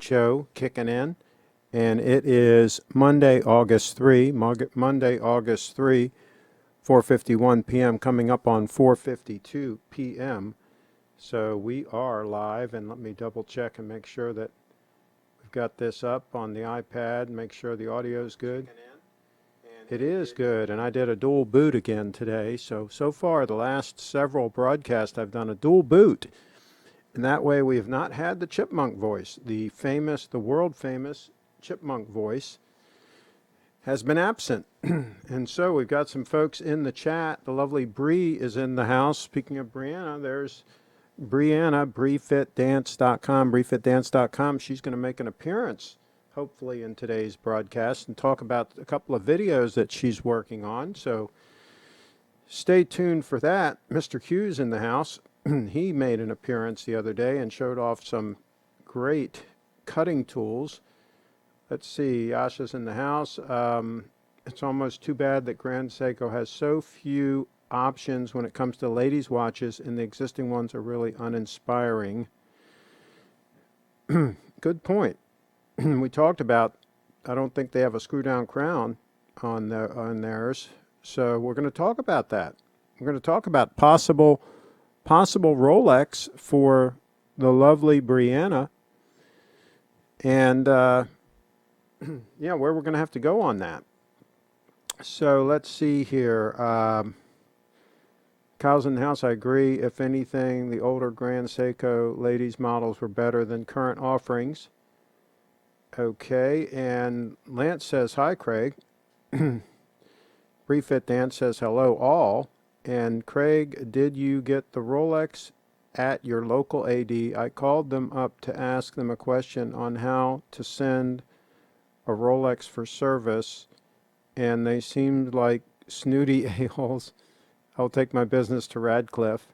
show kicking in, and it is Monday, August 3, 4:51 p.m., coming up on 4:52 p.m. So we are live, and let me double check and make sure that we've got this up on the iPad, make sure the audio is good. It is good, and I did a dual boot again today. So far, the last several broadcasts, I've done a dual boot. And that way we have not had the chipmunk voice. The world famous chipmunk voice has been absent. And so we've got some folks in the chat. The lovely Bree is in the house. Speaking of Brianna, there's Brianna, BreeFitDance.com, BreeFitDance.com. She's going to make an appearance, hopefully, in today's broadcast and talk about a couple of videos that she's working on. So stay tuned for that. Mr. Q's in the house. He made an appearance the other day and showed off some great cutting tools. Let's see, Yasha's in the house. It's almost too bad that Grand Seiko has so few options when it comes to ladies' watches, and the existing ones are really uninspiring. Good point. We talked about, I don't think they have a screw-down crown on theirs, so we're going to talk about that. We're going to talk about possible Rolex for the lovely Brianna, and yeah, where we're going to have to go on that. So let's see here. Kyle's in the house. I agree. If anything, the older Grand Seiko ladies models were better than current offerings. Okay, and Lance says, hi, Craig. Refit Dan says, hello, all. And Craig, did you get the Rolex at your local AD? I called them up to ask them a question on how to send a Rolex for service, and they seemed like snooty a-holes. I'll take my business to Radcliffe.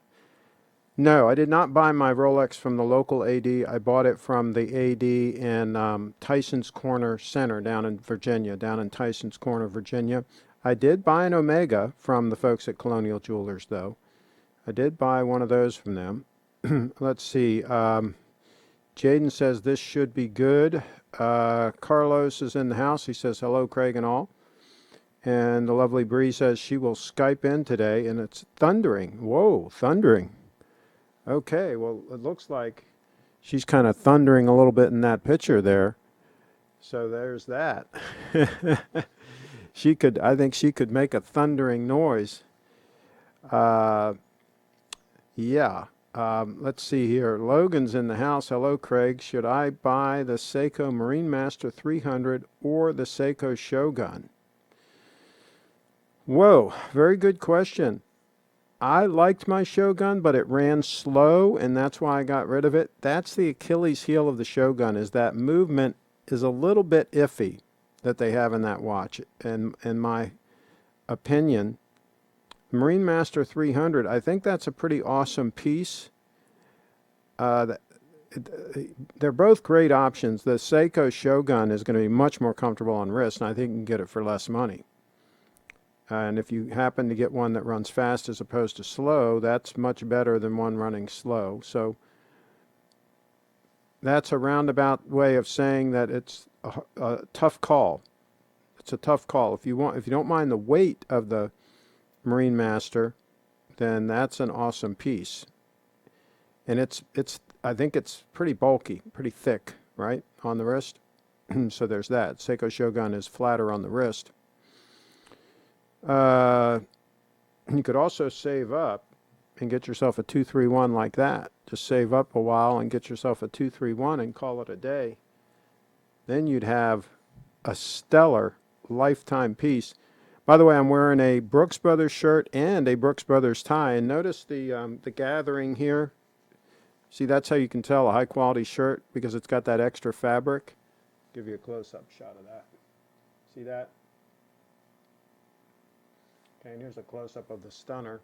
No, I did not buy my Rolex from the local AD. I bought it from the AD in Tyson's Corner Center down in Virginia, down in Tyson's Corner, Virginia. I did buy an Omega from the folks at Colonial Jewelers, though. I did buy one of those from them. Let's see. Jaden says this should be good. Carlos is in the house. He says, hello, Craig and all. And the lovely Bree says she will Skype in today, and it's thundering. Whoa, thundering. Okay, well, it looks like she's kind of thundering a little bit in that picture there. So there's that. I think she could make a thundering noise. Yeah. Let's see here. Logan's in the house. Hello, Craig. Should I buy the Seiko Marine Master 300 or the Seiko Shogun? Whoa, very good question. I liked my Shogun, but it ran slow, and that's why I got rid of it. That's the Achilles heel of the Shogun, is that movement is a little bit iffy that they have in that watch, in my opinion. Marine Master 300, I think that's a pretty awesome piece. They're both great options. The Seiko Shogun is going to be much more comfortable on wrist, and I think you can get it for less money. And if you happen to get one that runs fast as opposed to slow, that's much better than one running slow. So that's a roundabout way of saying that it's a tough call. It's a tough call. If you don't mind the weight of the Marine Master, then that's an awesome piece. And I think it's pretty bulky, pretty thick, right, on the wrist. So there's that. Seiko Shogun is flatter on the wrist. You could also save up and get yourself a 231 like that. Just save up a while and get yourself a 231 and call it a day. Then you'd have a stellar lifetime piece. By the way, I'm wearing a Brooks Brothers shirt and a Brooks Brothers tie. And notice the gathering here. See, that's how you can tell a high quality shirt, because it's got that extra fabric. Give you a close-up shot of that. See that? Okay, and here's a close-up of the stunner.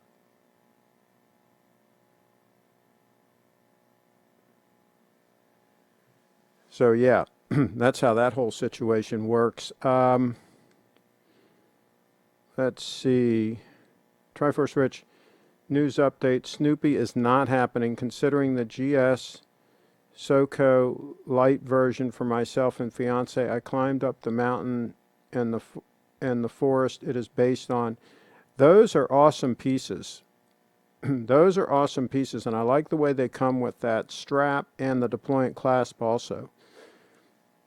So yeah, that's how that whole situation works. Let's see. Triforce Rich, news update. Snoopy is not happening, considering the GS Seiko light version for myself and fiance. I climbed up the mountain and the forest it is based on. Those are awesome pieces. Those are awesome pieces, and I like the way they come with that strap and the deployant clasp also.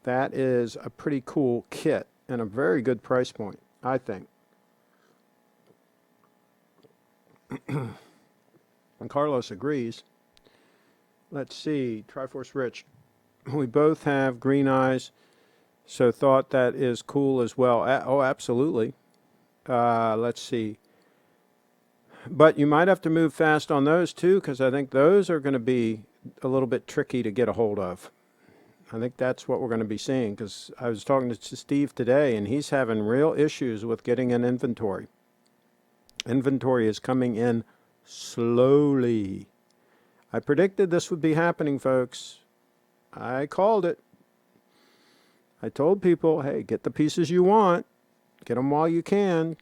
That is a pretty cool kit and a very good price point, I think. And Carlos agrees. Let's see, Triforce Rich. We both have green eyes, so thought that is cool as well. Oh, absolutely. Let's see. But you might have to move fast on those too, because I think those are going to be a little bit tricky to get a hold of. I think that's what we're going to be seeing, because I was talking to Steve today, and he's having real issues with getting an inventory. Inventory is coming in slowly. I predicted this would be happening, folks. I called it. I told people, hey, get the pieces you want. Get them while you can.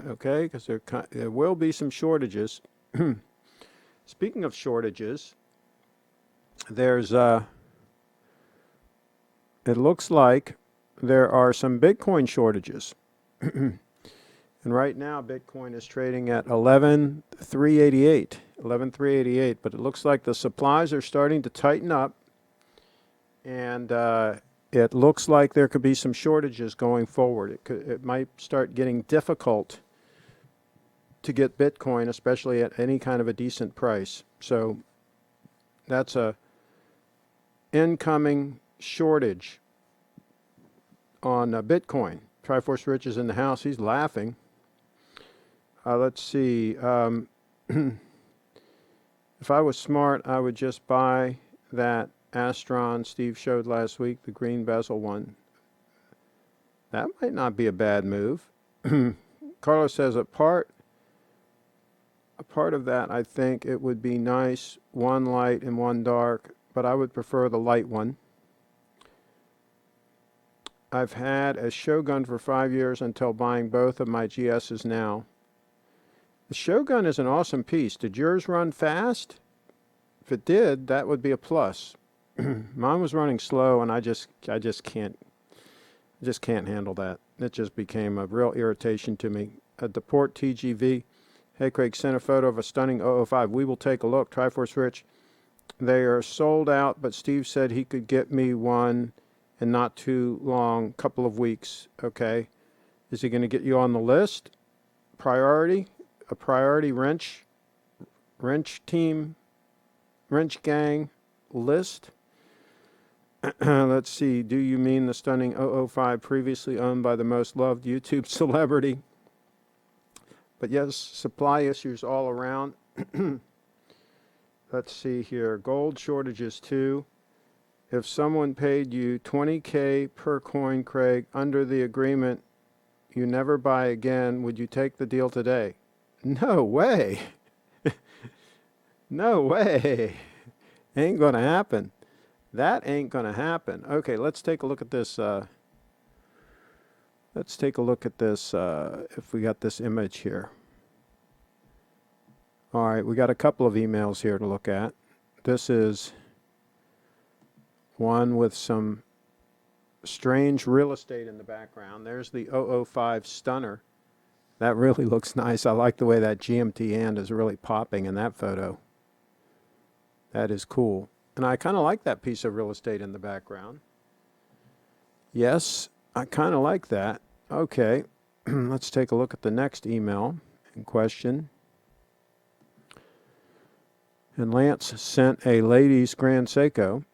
Okay, because there will be some shortages. Speaking of shortages, there's it looks like there are some Bitcoin shortages. And right now Bitcoin is trading at 11,388, but it looks like the supplies are starting to tighten up, and it looks like there could be some shortages going forward. It might start getting difficult to get Bitcoin, especially at any kind of a decent price. So that's a incoming shortage on Bitcoin. Triforce Rich is in the house. He's laughing. Let's see. If I was smart, I would just buy that Astron Steve showed last week, the green bezel one. That might not be a bad move. Carlos says a part of that, I think it would be nice, one light and one dark, but I would prefer the light one. I've had a Shogun for 5 years until buying both of my GSs now. The Shogun is an awesome piece. Did yours run fast? If it did, that would be a plus. Mine was running slow, and I just can't handle that. It just became a real irritation to me. At the Port TGV, hey Craig, sent a photo of a stunning 005. We will take a look. Triforce Rich. They are sold out, but Steve said he could get me one in not too long, couple of weeks. Okay. Is he going to get you on the list? Priority? A priority wrench team, wrench gang list? Let's see. Do you mean the stunning 005 previously owned by the most loved YouTube celebrity? But yes, supply issues all around. Let's see here. Gold shortages too. If someone paid you $20K per coin, Craig, under the agreement, you never buy again, would you take the deal today? No way. No way. Ain't gonna happen. That ain't gonna happen. Okay, let's take a look at this. Let's take a look at this, if we got this image here. All right, we got a couple of emails here to look at. This is one with some strange real estate in the background. There's the 005 Stunner. That really looks nice. I like the way that GMT hand is really popping in that photo. That is cool. And I kind of like that piece of real estate in the background. Yes, I kind of like that. Okay, let's take a look at the next email in question. And Lance sent a ladies' Grand Seiko.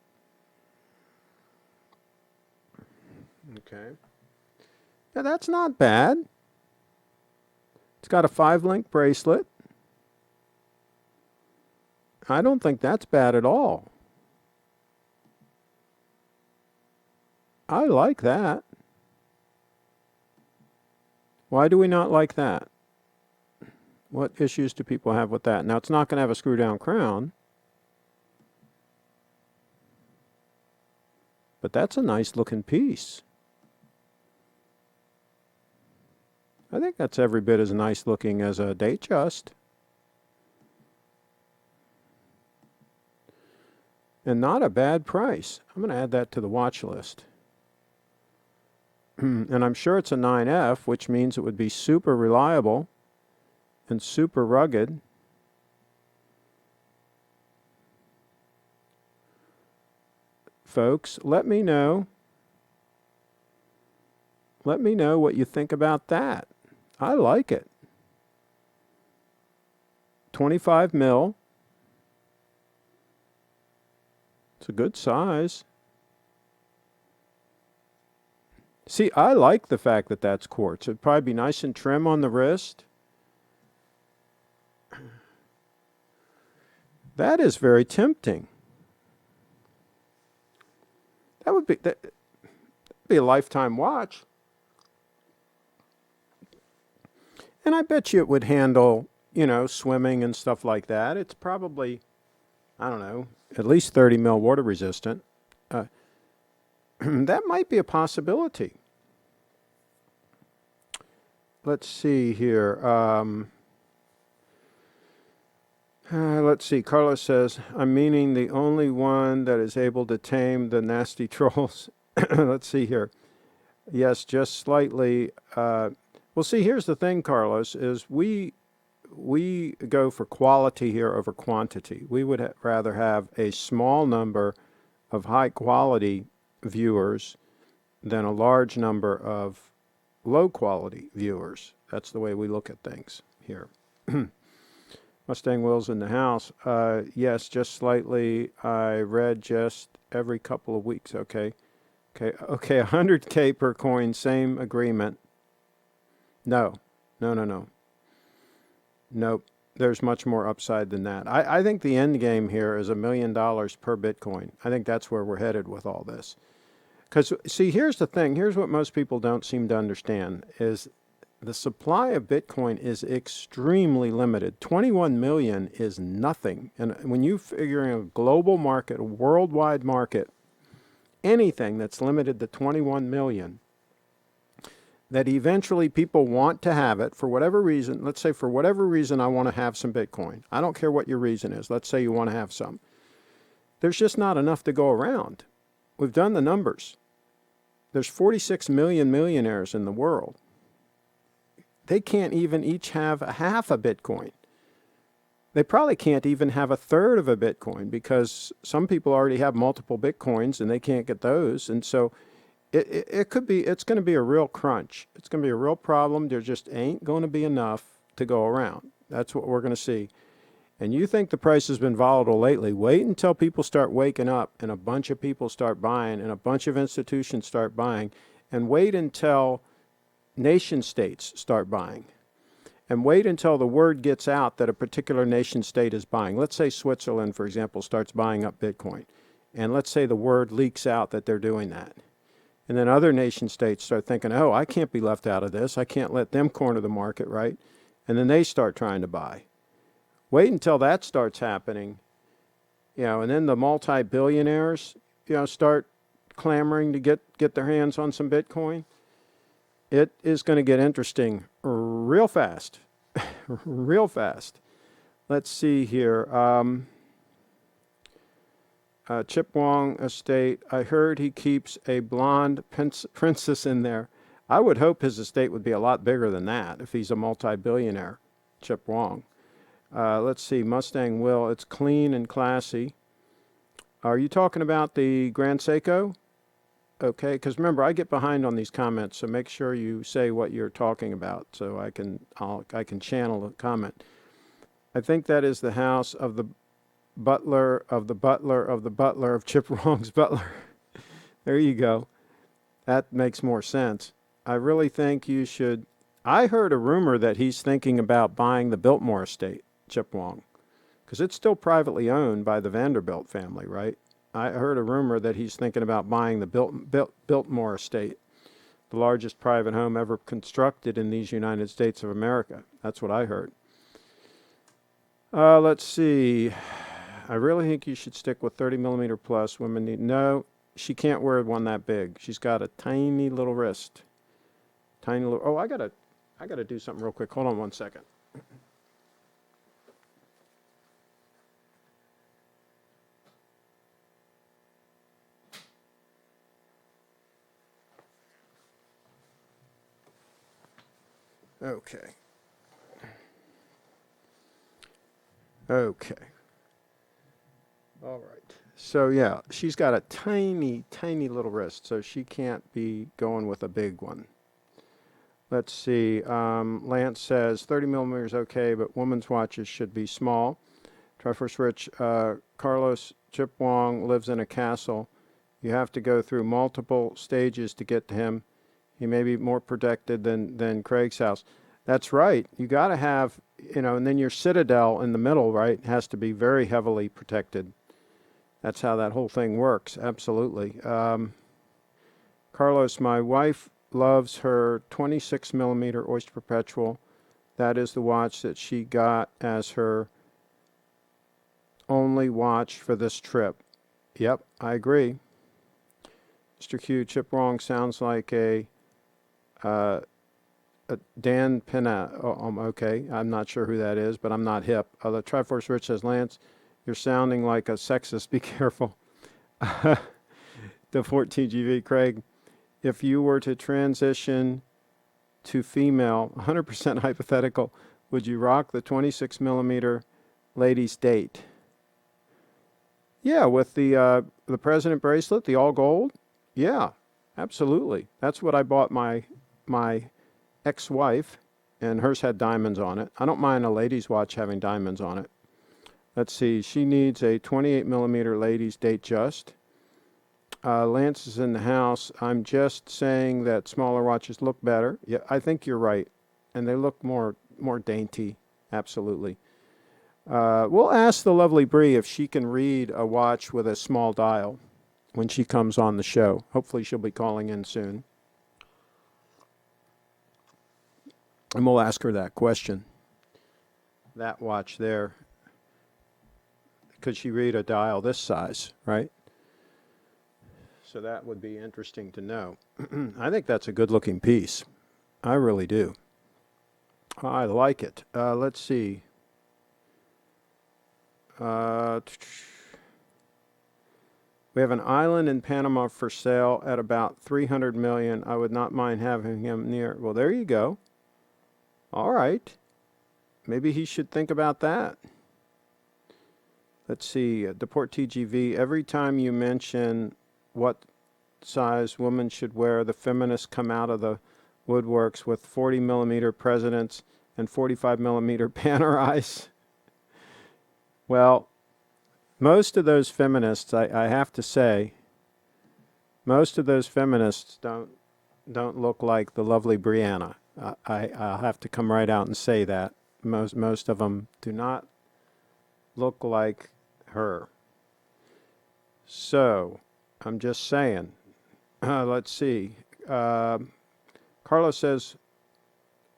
Okay. Yeah, that's not bad. It's got a 5-link bracelet. I don't think that's bad at all. I like that. Why do we not like that? What issues do people have with that? Now, it's not going to have a screw-down crown. But that's a nice-looking piece. I think that's every bit as nice looking as a Datejust. and not a bad price. I'm going to add that to the watch list. And I'm sure it's a 9F, which means it would be super reliable and super rugged. Folks, let me know. Let me know what you think about that. I like it. 25 mil. It's a good size. See, I like the fact that that's quartz. It'd probably be nice and trim on the wrist. That is very tempting. That would be a lifetime watch. And I bet you it would handle, you know, swimming and stuff like that. It's probably, I don't know, at least 30 mil water resistant. That might be a possibility. Let's see here. Let's see. Carlos says, I'm meaning the only one that is able to tame the nasty trolls. Let's see here. Yes, just slightly. Well, see, here's the thing, Carlos, is we go for quality here over quantity. We would rather have a small number of high-quality viewers than a large number of low-quality viewers. That's the way we look at things here. Mustang Will's in the house. Yes, just slightly. I read just every couple of weeks. Okay. 100K per coin, same agreement. No. Nope. There's much more upside than that. I think the end game here is $1 million per Bitcoin. I think that's where we're headed with all this. Because, see, here's the thing. Here's what most people don't seem to understand is the supply of Bitcoin is extremely limited. 21 million is nothing. And when you figure in a global market, a worldwide market, anything that's limited to 21 million, that eventually people want to have it for whatever reason. Let's say for whatever reason I want to have some Bitcoin. I don't care what your reason is. Let's say you want to have some. There's just not enough to go around. We've done the numbers. There's 46 million millionaires in the world. They can't even each have a half a Bitcoin. They probably can't even have a third of a Bitcoin because some people already have multiple Bitcoins and they can't get those. And so it's going to be a real crunch. It's going to be a real problem. There just ain't going to be enough to go around. That's what we're going to see. And you think the price has been volatile lately. Wait until people start waking up and a bunch of people start buying and a bunch of institutions start buying. And wait until nation states start buying. And wait until the word gets out that a particular nation state is buying. Let's say Switzerland, for example, starts buying up Bitcoin. And let's say the word leaks out that they're doing that. And then other nation states start thinking, oh, I can't be left out of this. I can't let them corner the market, right? And then they start trying to buy. Wait until that starts happening, and then the multi-billionaires, start clamoring to get their hands on some Bitcoin. It is going to get interesting real fast, real fast. Let's see here. Chip Wong estate. I heard he keeps a blonde princess in there. I would hope his estate would be a lot bigger than that if he's a multi-billionaire, Chip Wong. Let's see, Mustang Will. It's clean and classy. Are you talking about the Grand Seiko? Okay, because remember, I get behind on these comments, so make sure you say what you're talking about so I can channel the comment. I think that is the house of the butler of the butler of the butler of Chip Wong's butler. There you go. That makes more sense. I really think you should. I heard a rumor that he's thinking about buying the Biltmore estate, Chip Wong, because it's still privately owned by the Vanderbilt family, right? I heard a rumor that he's thinking about buying the Biltmore estate, the largest private home ever constructed in these United States of America. That's what I heard. Let's see. I really think you should stick with 30 millimeter plus. Women need. No, she can't wear one that big. She's got a tiny little wrist. Tiny little. Oh, I gotta do something real quick. Hold on 1 second. Okay. Okay. All right. So yeah, she's got a tiny, tiny little wrist, so she can't be going with a big one. Let's see. Lance says 30 millimeters okay, but women's watches should be small. Triforce Rich, Carlos Chip Wong lives in a castle. You have to go through multiple stages to get to him. He may be more protected than Craig's house. That's right. You got to have, and then your citadel in the middle, right, has to be very heavily protected. That's how that whole thing works. Absolutely. Carlos, my wife loves her 26 millimeter Oyster Perpetual. That is the watch that she got as her only watch for this trip. Yep, I agree. Mr. Q, Chip Wrong sounds like a Dan Pinna. Oh, okay, I'm not sure who that is, but I'm not hip. The Triforce Rich says, Lance, you're sounding like a sexist. Be careful. The 14GV, Craig, if you were to transition to female, 100% hypothetical, would you rock the 26 millimeter ladies' date? Yeah, with the president bracelet, the all gold. Yeah, absolutely. That's what I bought my ex-wife, and hers had diamonds on it. I don't mind a ladies' watch having diamonds on it. Let's see. She needs a 28 millimeter ladies' date just. Lance is in the house. I'm just saying that smaller watches look better. Yeah, I think you're right, and they look more dainty. Absolutely. We'll ask the lovely Bree if she can read a watch with a small dial when she comes on the show. Hopefully she'll be calling in soon. And we'll ask her that question. That watch there, could she read a dial this size, right? So that would be interesting to know. I think that's a good-looking piece. I really do. I like it. Let's see. We have an island in Panama for sale at about $300 million. I would not mind having him near. Well, there you go. All right. Maybe he should think about that. Let's see. Deport TGV. Every time you mention what size women should wear, the feminists come out of the woodworks with 40 millimeter presidents and 45 millimeter Panner eyes. Well, most of those feminists, I have to say, most of those feminists don't look like the lovely Brianna. I'll have to come right out and say that. Most of them do not look like her. So, I'm just saying. Let's see. Carlos says,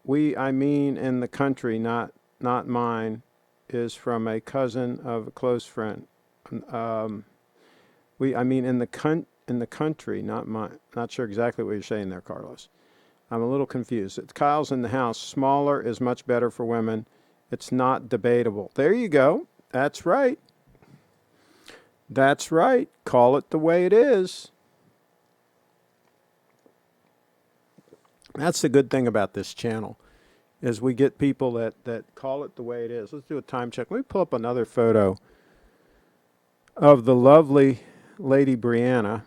I mean in the country, not mine, is from a cousin of a close friend. I mean in the country, not mine. Not sure exactly what you're saying there, Carlos. I'm a little confused. Kyle's in the house. Smaller is much better for women. It's not debatable. There you go. That's right. That's right. Call it the way it is. That's the good thing about this channel, is we get people that call it the way it is. Let's do a time check. Let me pull up another photo of the lovely Lady Brianna.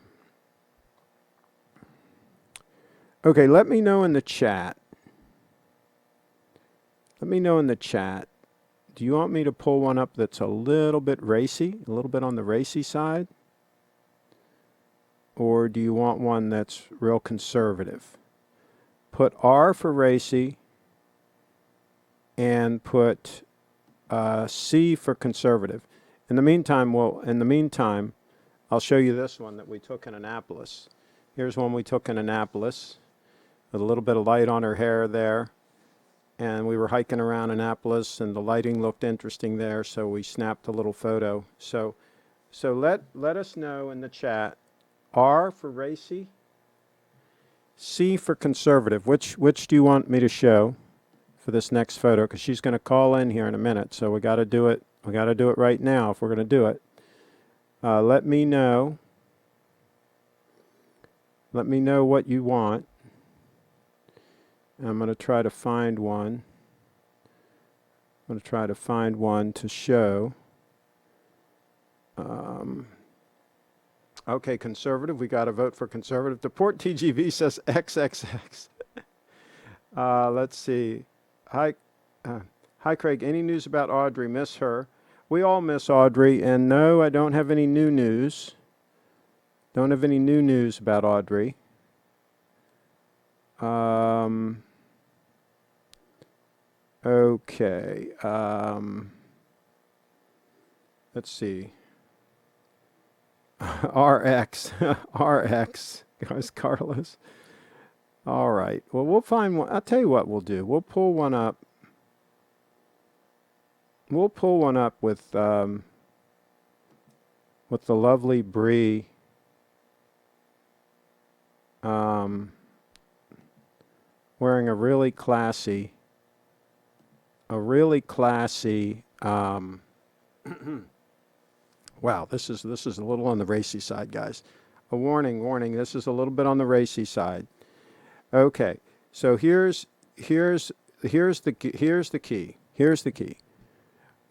Okay, let me know in the chat. Let me know in the chat. Do you want me to pull one up that's a little bit racy, a little bit on the racy side? Or do you want one that's real conservative? Put R for racy and put C for conservative. In the meantime, I'll show you this one that we took in Annapolis. Here's one we took in Annapolis with a little bit of light on her hair there. And we were hiking around Annapolis, and the lighting looked interesting there, so we snapped a little photo. So let us know in the chat. R for racy, C for conservative. Which do you want me to show for this next photo? Because she's going to call in here in a minute, so we got to do it. We got to do it right now if we're going to do it. Let me know. Let me know what you want. I'm going to try to find one. I'm going to try to find one to show. Okay, conservative. We got to vote for conservative. The port TGV says XXX. Let's see. Hi, hi, Craig. Any news about Audrey? Miss her. We all miss Audrey. And no, I don't have any new news. Don't have any new news about Audrey. Okay. Let's see. RX. RX. Guys, Carlos. All right. Well, we'll find one. I'll tell you what we'll do. We'll pull one up. We'll pull one up with the lovely Bree. Wearing a really classy. Wow, this is a little on the racy side, guys. A warning, this is a little bit on the racy side. Okay, so here's the key.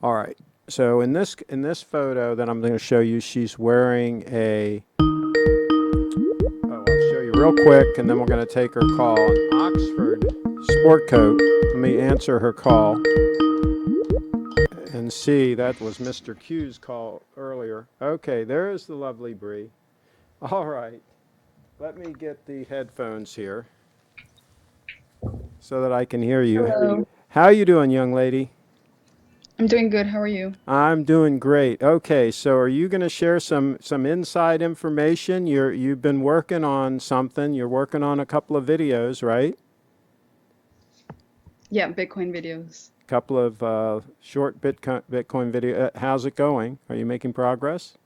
All right, so in this photo that I'm going to show you, she's wearing a. I'll show you real quick, and then we're going to take her call. An Oxford sport coat. Let me answer her call. And see, that was Mr. Q's call earlier. Okay, there's the lovely Bree. All right, let me get the headphones here so that I can hear you. Hello. How you doing, young lady? I'm doing good. How are you? I'm doing great. Okay, so are you going to share some inside information? You've been working on something. You're working on a couple of videos, right? Yeah, Bitcoin videos. Couple of short Bitcoin video. How's it going? Are you making progress?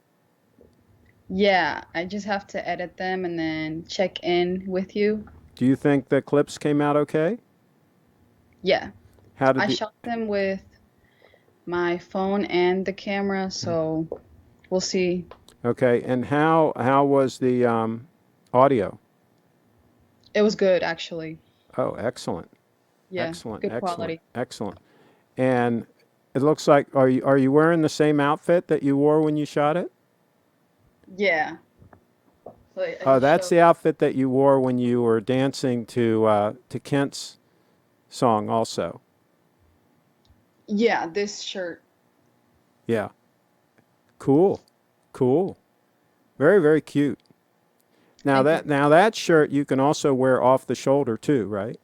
Yeah, I just have to edit them and then check in with you. Do you think the clips came out okay? Yeah, How did I the shot them with my phone and the camera, so we'll see. Okay, and how was the audio? It was good, actually. Oh, excellent. Yeah, Excellent. good Excellent. quality. Excellent. And it looks like are you wearing the same outfit that you wore when you shot it? Yeah, so I Oh, just that's showed. the outfit that you wore when you were dancing to Kent's song also. Yeah, this shirt. Yeah. Cool. Cool. Very, very cute. Thank you. Now that shirt you can also wear off the shoulder too, right?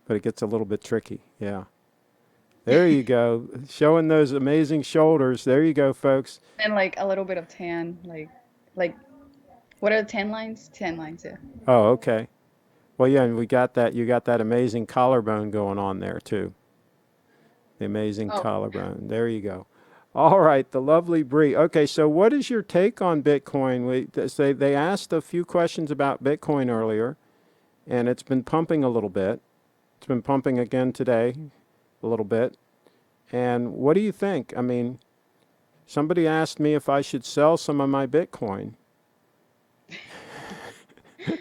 But it gets a little bit tricky. Yeah. There you go. Showing those amazing shoulders. There you go, folks. And like a little bit of tan, like what are the tan lines? Tan lines, yeah. Oh, okay. Well, yeah, and we got that. You got that amazing collarbone going on there too. The amazing Oh, collarbone. There you go. All right, the lovely Bree. Okay, so what is your take on Bitcoin? They asked a few questions about Bitcoin earlier, and it's been pumping a little bit. It's been pumping again today, a little bit. And what do you think? I mean, somebody asked me if I should sell some of my Bitcoin.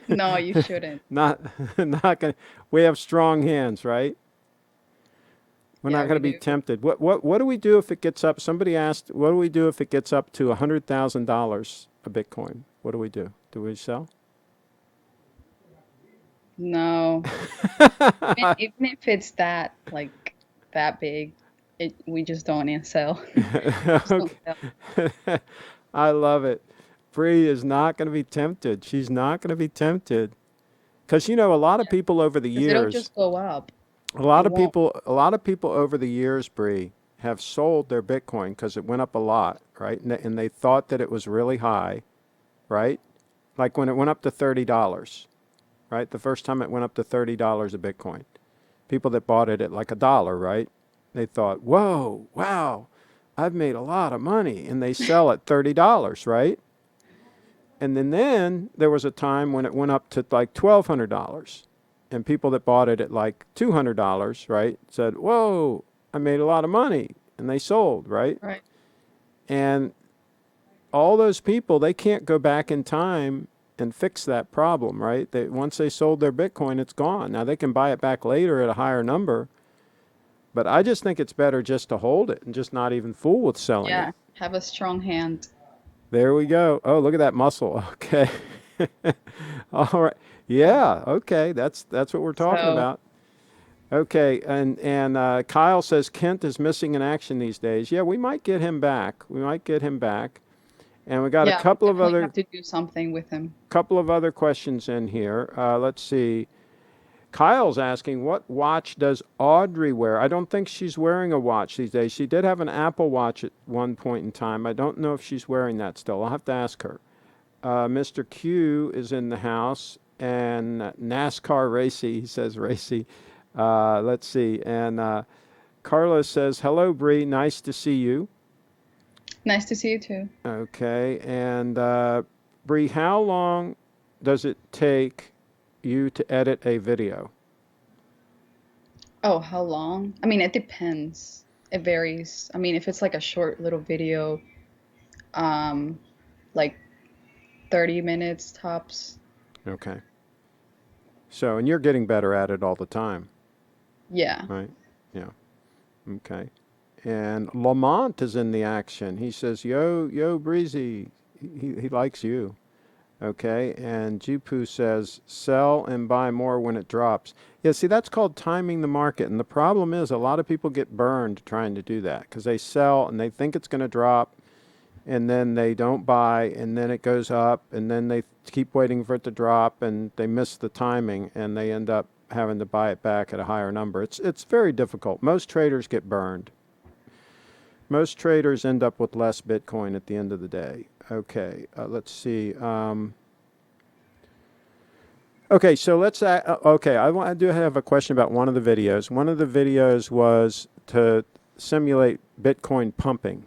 no, you shouldn't. Not, not gonna. We have strong hands, right? We're not Yeah, going to we be do. tempted. What do we do if it gets up? Somebody asked, what do we do if it gets up to $100,000 a Bitcoin? What do we do? Do we sell? No. Even if it's that like that big, we just don't need to sell. Just don't Okay. sell. I love it. Bree is not going to be tempted. She's not going to be tempted because a lot of Yeah. people over the Because it'll years, just go up. It won't. a lot of people over the years, Bree, have sold their Bitcoin because it went up a lot, right? And they thought that it was really high, right? Like when it went up to $30, right? The first time it went up to $30 a Bitcoin. People that bought it at like a dollar, right? They thought, whoa, wow, I've made a lot of money. And they sell at $30, right? And then there was a time when it went up to like $1,200. And people that bought it at like $200, right, said, whoa, I made a lot of money. And they sold, right? Right. And all those people, they can't go back in time and fix that problem, right? Once they sold their Bitcoin, it's gone. Now they can buy it back later at a higher number, but I just think it's better just to hold it and just not even fool with selling it. Yeah, have a strong hand. There we go. Oh, look at that muscle. Okay. All right. Yeah. Okay. That's what we're talking So about. Okay. And Kyle says Kent is missing in action these days. Yeah, we might get him back. We might get him back. And we got a yeah, we definitely have to do something with him. couple of other questions in here. Let's see. Kyle's asking, what watch does Audrey wear? I don't think she's wearing a watch these days. She did have an Apple Watch at one point in time. I don't know if she's wearing that still. I'll have to ask her. Mr. Q is in the house, and NASCAR Racy, he says Racy. Let's see. And Carlos says, hello, Bree. Nice to see you. Nice to see you too. Okay. And Bree, how long does it take you to edit a video? Oh, how long? I mean, it depends. It varies. I mean, if it's like a short little video, um, like 30 minutes tops. Okay. So, and you're getting better at it all the time, Yeah. right? Yeah. Okay. And Lamont is in the action. He says, yo, Breezy. He likes you. Okay. And Jupu says, sell and buy more when it drops. Yeah, see, that's called timing the market. And the problem is a lot of people get burned trying to do that because they sell and they think it's going to drop, and then they don't buy, and then it goes up, and then they keep waiting for it to drop, and they miss the timing, and they end up having to buy it back at a higher number. It's very difficult. Most traders get burned. Most traders end up with less Bitcoin at the end of the day. Okay, let's see. Okay, so okay, I do have a question about one of the videos. One of the videos was to simulate Bitcoin pumping,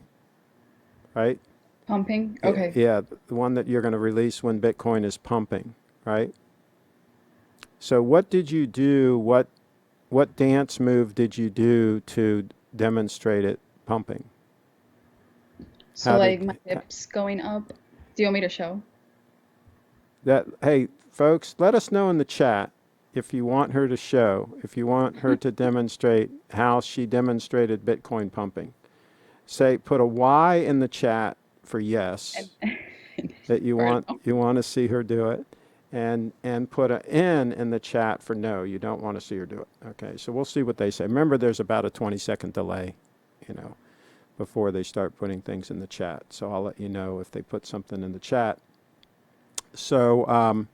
right? Pumping? Okay. Yeah, the one that you're going to release when Bitcoin is pumping, right? So what did you do? What dance move did you do to demonstrate it pumping? So How like my did hips going up. Do you want me to show? that? Hey, folks, let us know in the chat if you want her to show, if you want her to demonstrate how she demonstrated Bitcoin pumping. Say, put a Y in the chat for yes, And that you for want no. you want to see her do it, and put an N in the chat for no, you don't want to see her do it. Okay, so we'll see what they say. Remember, there's about a 20-second delay, you know, before they start putting things in the chat. So I'll let you know if they put something in the chat. So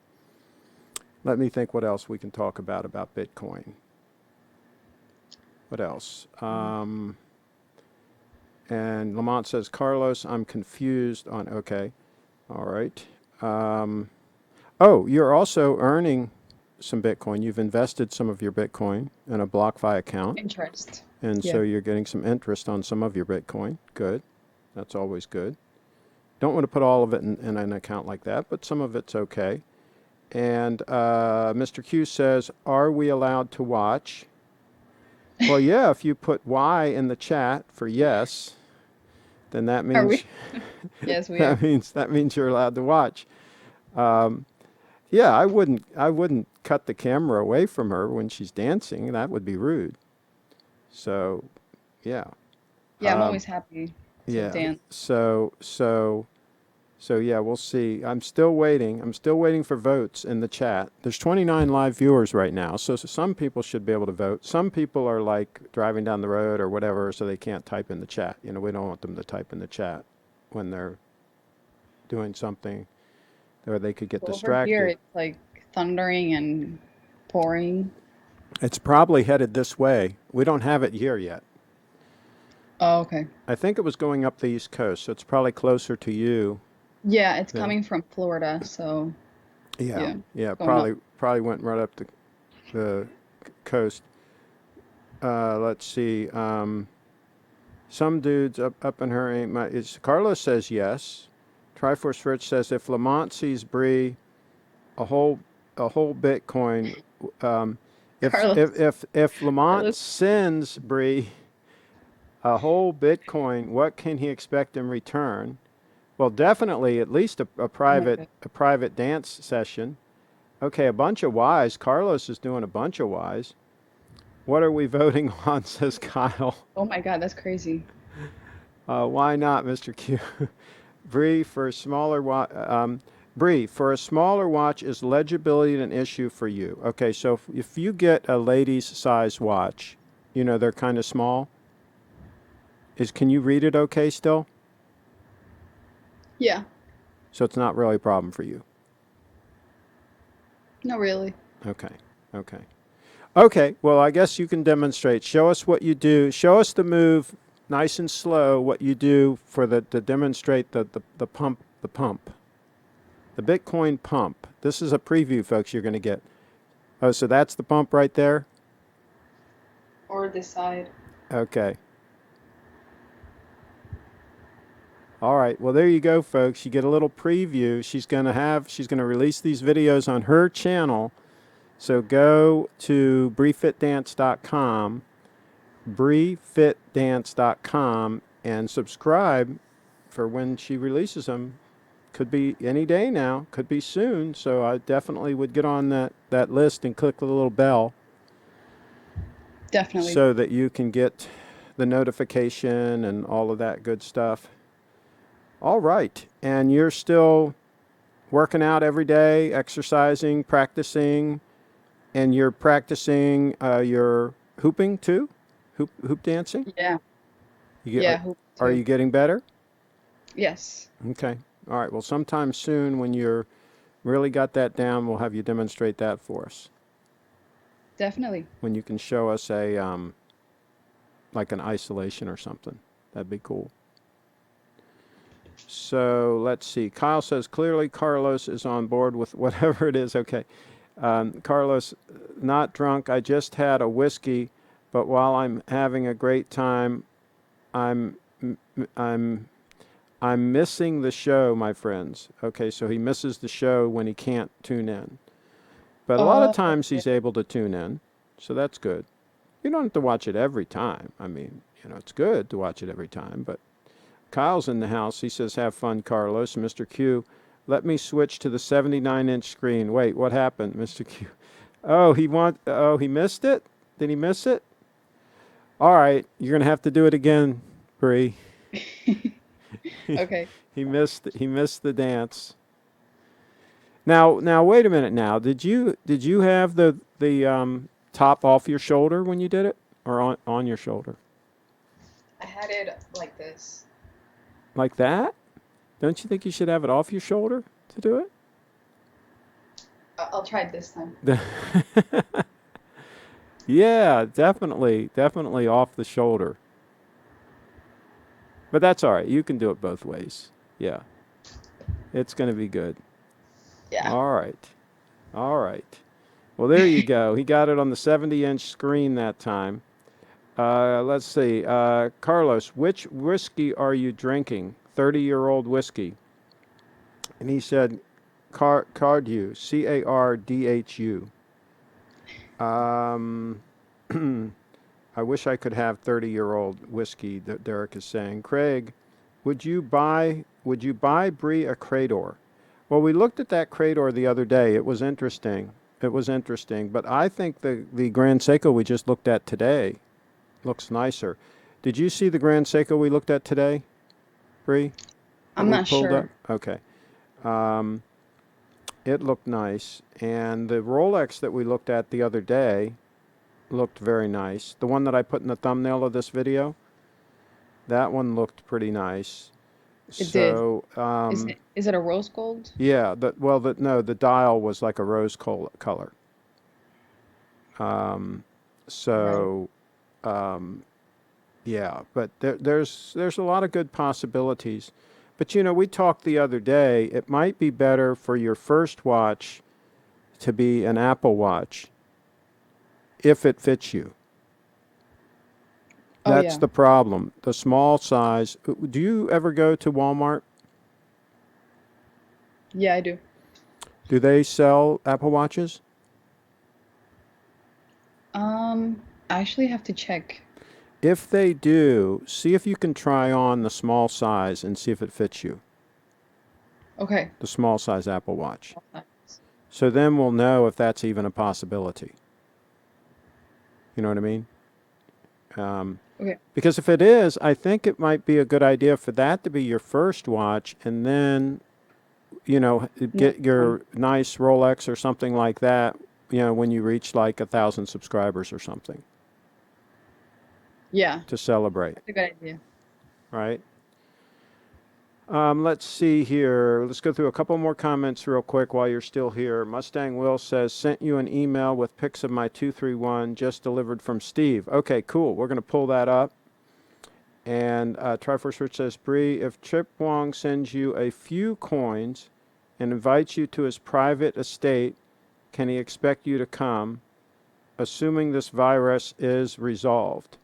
let me think what else we can talk about Bitcoin. What else? And Lamont says, Carlos, I'm confused on, okay, all right. Oh, you're also earning some Bitcoin. You've invested some of your Bitcoin in a BlockFi account, Interest. and Yeah. so you're getting some interest on some of your Bitcoin. Good. That's always good. Don't want to put all of it in an account like that, but some of it's okay. And Mr. Q says, are we allowed to watch? Well, yeah, if you put Y in the chat for yes, then that Are means we? Yes, we are. that means you're allowed to watch. Yeah, I wouldn't cut the camera away from her when she's dancing. That would be rude. So, yeah. Yeah, I'm always happy to Yeah. dance. So yeah, we'll see. I'm still waiting. I'm still waiting for votes in the chat. There's 29 live viewers right now, so some people should be able to vote. Some people are like driving down the road or whatever, so they can't type in the chat. You know, we don't want them to type in the chat when they're doing something, or they could get So over here, distracted. it's like thundering and pouring. It's probably headed this way. We don't have it here yet. Oh, okay. I think it was going up the East Coast, so it's probably closer to you Yeah, it's than. coming from Florida, so Yeah, yeah, yeah, going up. probably went right up the coast. Let's see. Some dudes up in her ain't my. Carlos says yes. Triforce Rich says if Lamont sees Bree a whole Bitcoin, if Carlos, Lamont Carlos, sends Bree a whole Bitcoin, what can he expect in return? Well, definitely at least a Oh my private God. a private dance session. Okay, a bunch of Ys. Carlos is doing a bunch of Ys. What are we voting on? Says Kyle. Oh my God, that's crazy. Why not, Mr. Q? Bree, for a smaller watch. Bree, for a smaller watch, is legibility an issue for you? Okay, so if you get a ladies' size watch, you know they're kind of small. Can you read it okay still? Yeah, So it's not really a problem for you. not really. Okay, okay, okay. Well, I guess you can demonstrate. Show us what you do. Show us the move, nice and slow. What you do for the to demonstrate the pump the Bitcoin pump. This is a preview, folks. You're going to get. Oh, so that's the pump right there? Or this side. Okay. All right. Well, there you go, folks. You get a little preview. She's going to release these videos on her channel. So go to briefitdance.com, briefitdance.com, and subscribe for when she releases them. Could be any day now, could be soon. So I definitely would get on that list and click the little bell Definitely. so that you can get the notification and all of that good stuff. All right. And you're still working out every day, exercising, practicing, and you're practicing your hooping too? Hoop dancing? Yeah. You get, Yeah, hope are too. you getting better? Yes, Okay. All right. Well, sometime soon when you're really got that down, we'll have you demonstrate that for us. definitely. When you can show us a like an isolation or something. That'd be cool. So let's see. Kyle says clearly Carlos is on board with whatever it is. Okay. Carlos, not drunk. I just had a whiskey, but while I'm having a great time, I'm I'm I'm missing the show, my friends. Okay, so he misses the show when he can't tune in. But a lot of times Okay. he's able to tune in, so that's good. You don't have to watch it every time. I mean, it's good to watch it every time, but Kyle's in the house. He says, have fun, Carlos. Mr. Q, let me switch to the 79-inch screen. Wait, what happened, Mr. Q? Oh, he missed it? Did he miss it? All right, you're going to have to do it again, Bree. Okay. He missed the dance. Now wait a minute now. Did you have the top off your shoulder when you did it or on your shoulder? I had it like this. Like that? Don't you think you should have it off your shoulder to do it? I'll try it this time. Yeah, definitely off the shoulder. But that's all right. You can do it both ways. Yeah, it's going to be good. Yeah. All right. All right. Well, there you go. He got it on the 70-inch screen that time. Let's see. Carlos, which whiskey are you drinking? 30-year-old whiskey. And he said, Cardhu, Cardhu. Um, I wish I could have 30-year-old whiskey, that Derek is saying. Craig, would you buy Brie a Crador? Well, we looked at that Crador the other day. It was interesting. It was interesting, but I think the Grand Seiko we just looked at today looks nicer. Did you see the Grand Seiko we looked at today, Bree? That I'm we not pulled up? sure. Okay. Um, it looked nice. And the Rolex that we looked at the other day looked very nice. The one that I put in the thumbnail of this video, that one looked pretty nice. It did. So, Is it a rose gold? yeah, no, the dial was like a rose color. Um, Right. so, um, yeah, but there's a lot of good possibilities. But we talked the other day, it might be better for your first watch to be an Apple Watch if it fits you. Oh That's yeah. the problem. The small size. Do you ever go to Walmart? Yeah, I do. Do they sell Apple Watches? I actually have to check. If they do, see if you can try on the small size and see if it fits you. Okay. the small size Apple Watch. Okay. So then we'll know if that's even a possibility. You know what I mean? Um, Okay. because if it is, I think it might be a good idea for that to be your first watch, and then, you know, get Next one. your nice Rolex or something like that, you know, when you reach like 1,000 subscribers or something Yeah, to celebrate, that's a good idea. right? Let's see here. Let's go through a couple more comments real quick while you're still here. Mustang Will says, sent you an email with pics of my 231 just delivered from Steve. Okay, cool. We're going to pull that up. And Triforce Rich says, Bree, if Chip Wong sends you a few coins and invites you to his private estate, can he expect you to come, assuming this virus is resolved?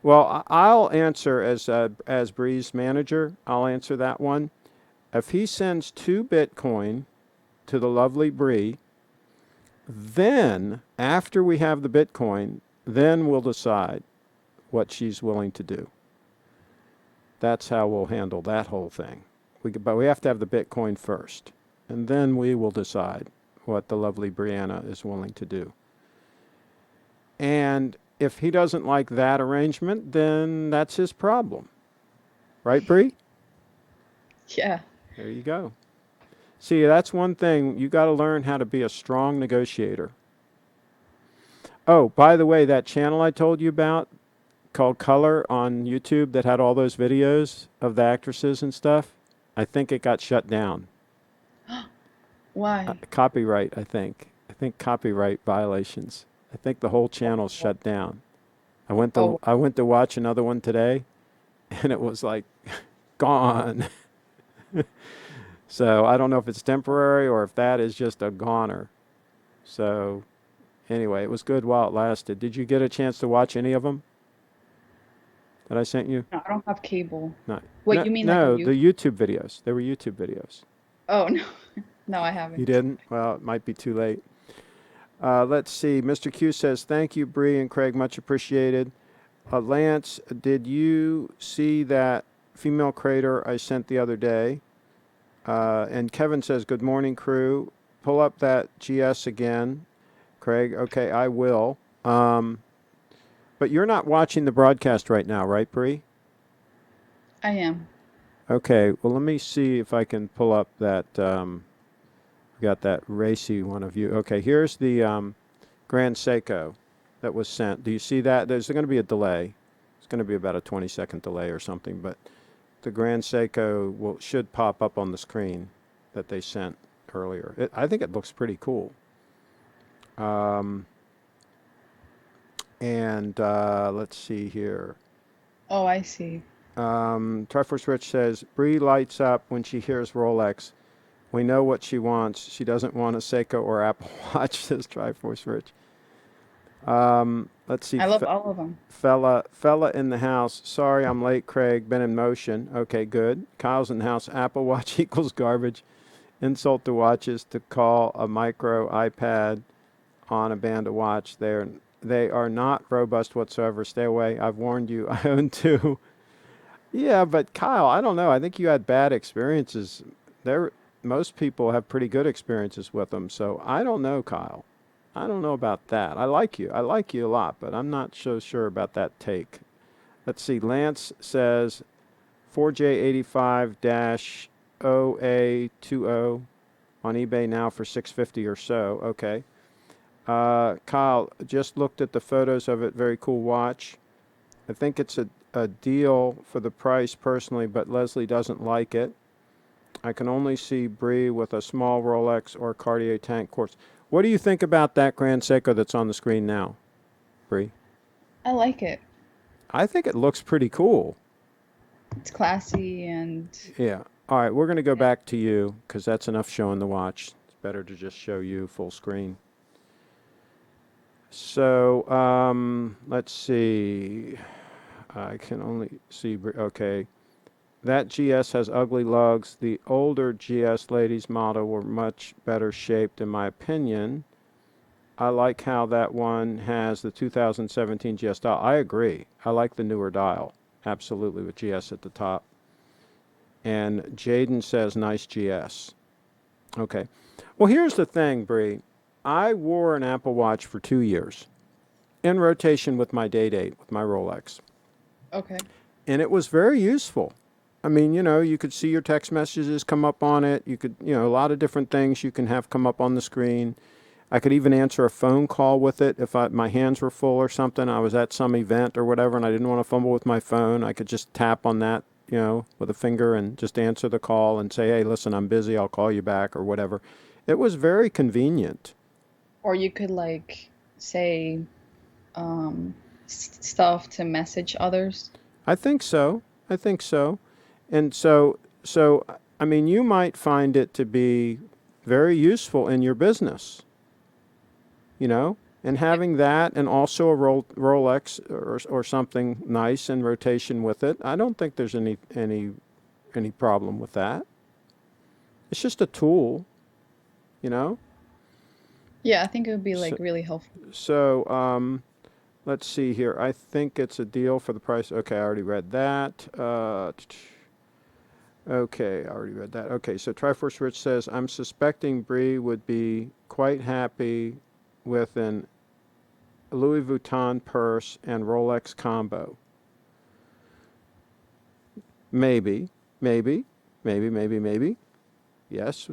Well, I'll answer as Bree's manager. I'll answer that one. If he sends 2 Bitcoin to the lovely Bree, then after we have the Bitcoin, then we'll decide what she's willing to do. That's how we'll handle that whole thing. But we have to have the Bitcoin first, and then we will decide what the lovely Brianna is willing to do. And if he doesn't like that arrangement, then that's his problem. Right, Bree? Yeah. There you go. See, that's one thing. You got to learn how to be a strong negotiator. Oh, by the way, that channel I told you about called Color on YouTube that had all those videos of the actresses and stuff, I think it got shut down. Why? Copyright, I think. I think copyright violations. I think the whole channel's shut down. Oh, I went to watch another one today, and it was like gone. So I don't know if it's temporary or if that is just a goner. So anyway, it was good while it lasted. Did you get a chance to watch any of them that I sent you? no, I don't have cable. Not. Wait, No, you mean like on no, the YouTube? YouTube videos. They were YouTube videos. Oh, no. No, I You haven't. didn't? Well, it might be too late. Let's see. Mr. Q says, thank you, Bree and Craig. Much appreciated. Lance, did you see that female crater I sent the other day? And Kevin says, good morning, crew. Pull up that GS again. Craig, okay, I will. But you're not watching the broadcast right now, right, Bree? I am. Okay, well, let me see if I can pull up that. Got that racy one of you. Okay, here's the Grand Seiko that was sent. Do you see that? There's going to be a delay. It's going to be about a 20-second delay or something, but the Grand Seiko should pop up on the screen that they sent earlier. I think it looks pretty cool. Um, and let's see here. Oh, I see. Triforce Rich says, Bree lights up when she hears Rolex. We know what she wants. She doesn't want a Seiko or Apple Watch, says Triforce Rich. Let's see. I love all of them. Fella in the house. Sorry I'm late, Craig. Been in motion. Okay, good. Kyle's in the house. Apple Watch equals garbage. Insult to watches to call a micro iPad on a band of watch. They are not robust whatsoever. Stay away. I've warned you. I own two. Yeah, but Kyle, I don't know. I think you had bad experiences. Most people have pretty good experiences with them. So I don't know, Kyle. I don't know about that. I like you. I like you a lot, but I'm not so sure about that take. Let's see. Lance says 4J85-OA20 on eBay now for 650 or so. Okay. Kyle, just looked at the photos of it. Very cool watch. I think it's a deal for the price personally, but Leslie doesn't like it. I can only see Bree with a small Rolex or Cartier tank quartz. What do you think about that Grand Seiko that's on the screen now, Bree? I like it. I think it looks pretty cool. It's classy and Yeah. All right, we're going to go back to you because that's enough showing the watch. It's better to just show you full screen. So let's see. I can only see. Okay. That GS has ugly lugs. The older GS ladies model were much better shaped, in my opinion. I like how that one has the 2017 GS dial. I agree. I like the newer dial. Absolutely, with GS at the top. And Jaden says, nice GS. Okay. Well, here's the thing, Bree. I wore an Apple Watch for 2 years in rotation with my date with my Rolex. Okay. And it was very useful. I mean, you could see your text messages come up on it. You could, a lot of different things you can have come up on the screen. I could even answer a phone call with it if my hands were full or something. I was at some event or whatever and I didn't want to fumble with my phone. I could just tap on that, with a finger and just answer the call and say, hey, listen, I'm busy. I'll call you back or whatever. It was very convenient. Or you could like say stuff to message others. I think so. I think so. And so, I mean, you might find it to be very useful in your business, and having that and also a Rolex or something nice in rotation with it. I don't think there's any problem with that. It's just a tool, you know. Yeah, I think it would be So, like really helpful. so, let's see here. I think it's a deal for the price. Okay, I already read that. Okay, I already read that. Okay, so Triforce Rich says, I'm suspecting Bree would be quite happy with an Louis Vuitton purse and Rolex combo. Maybe, maybe. Yes.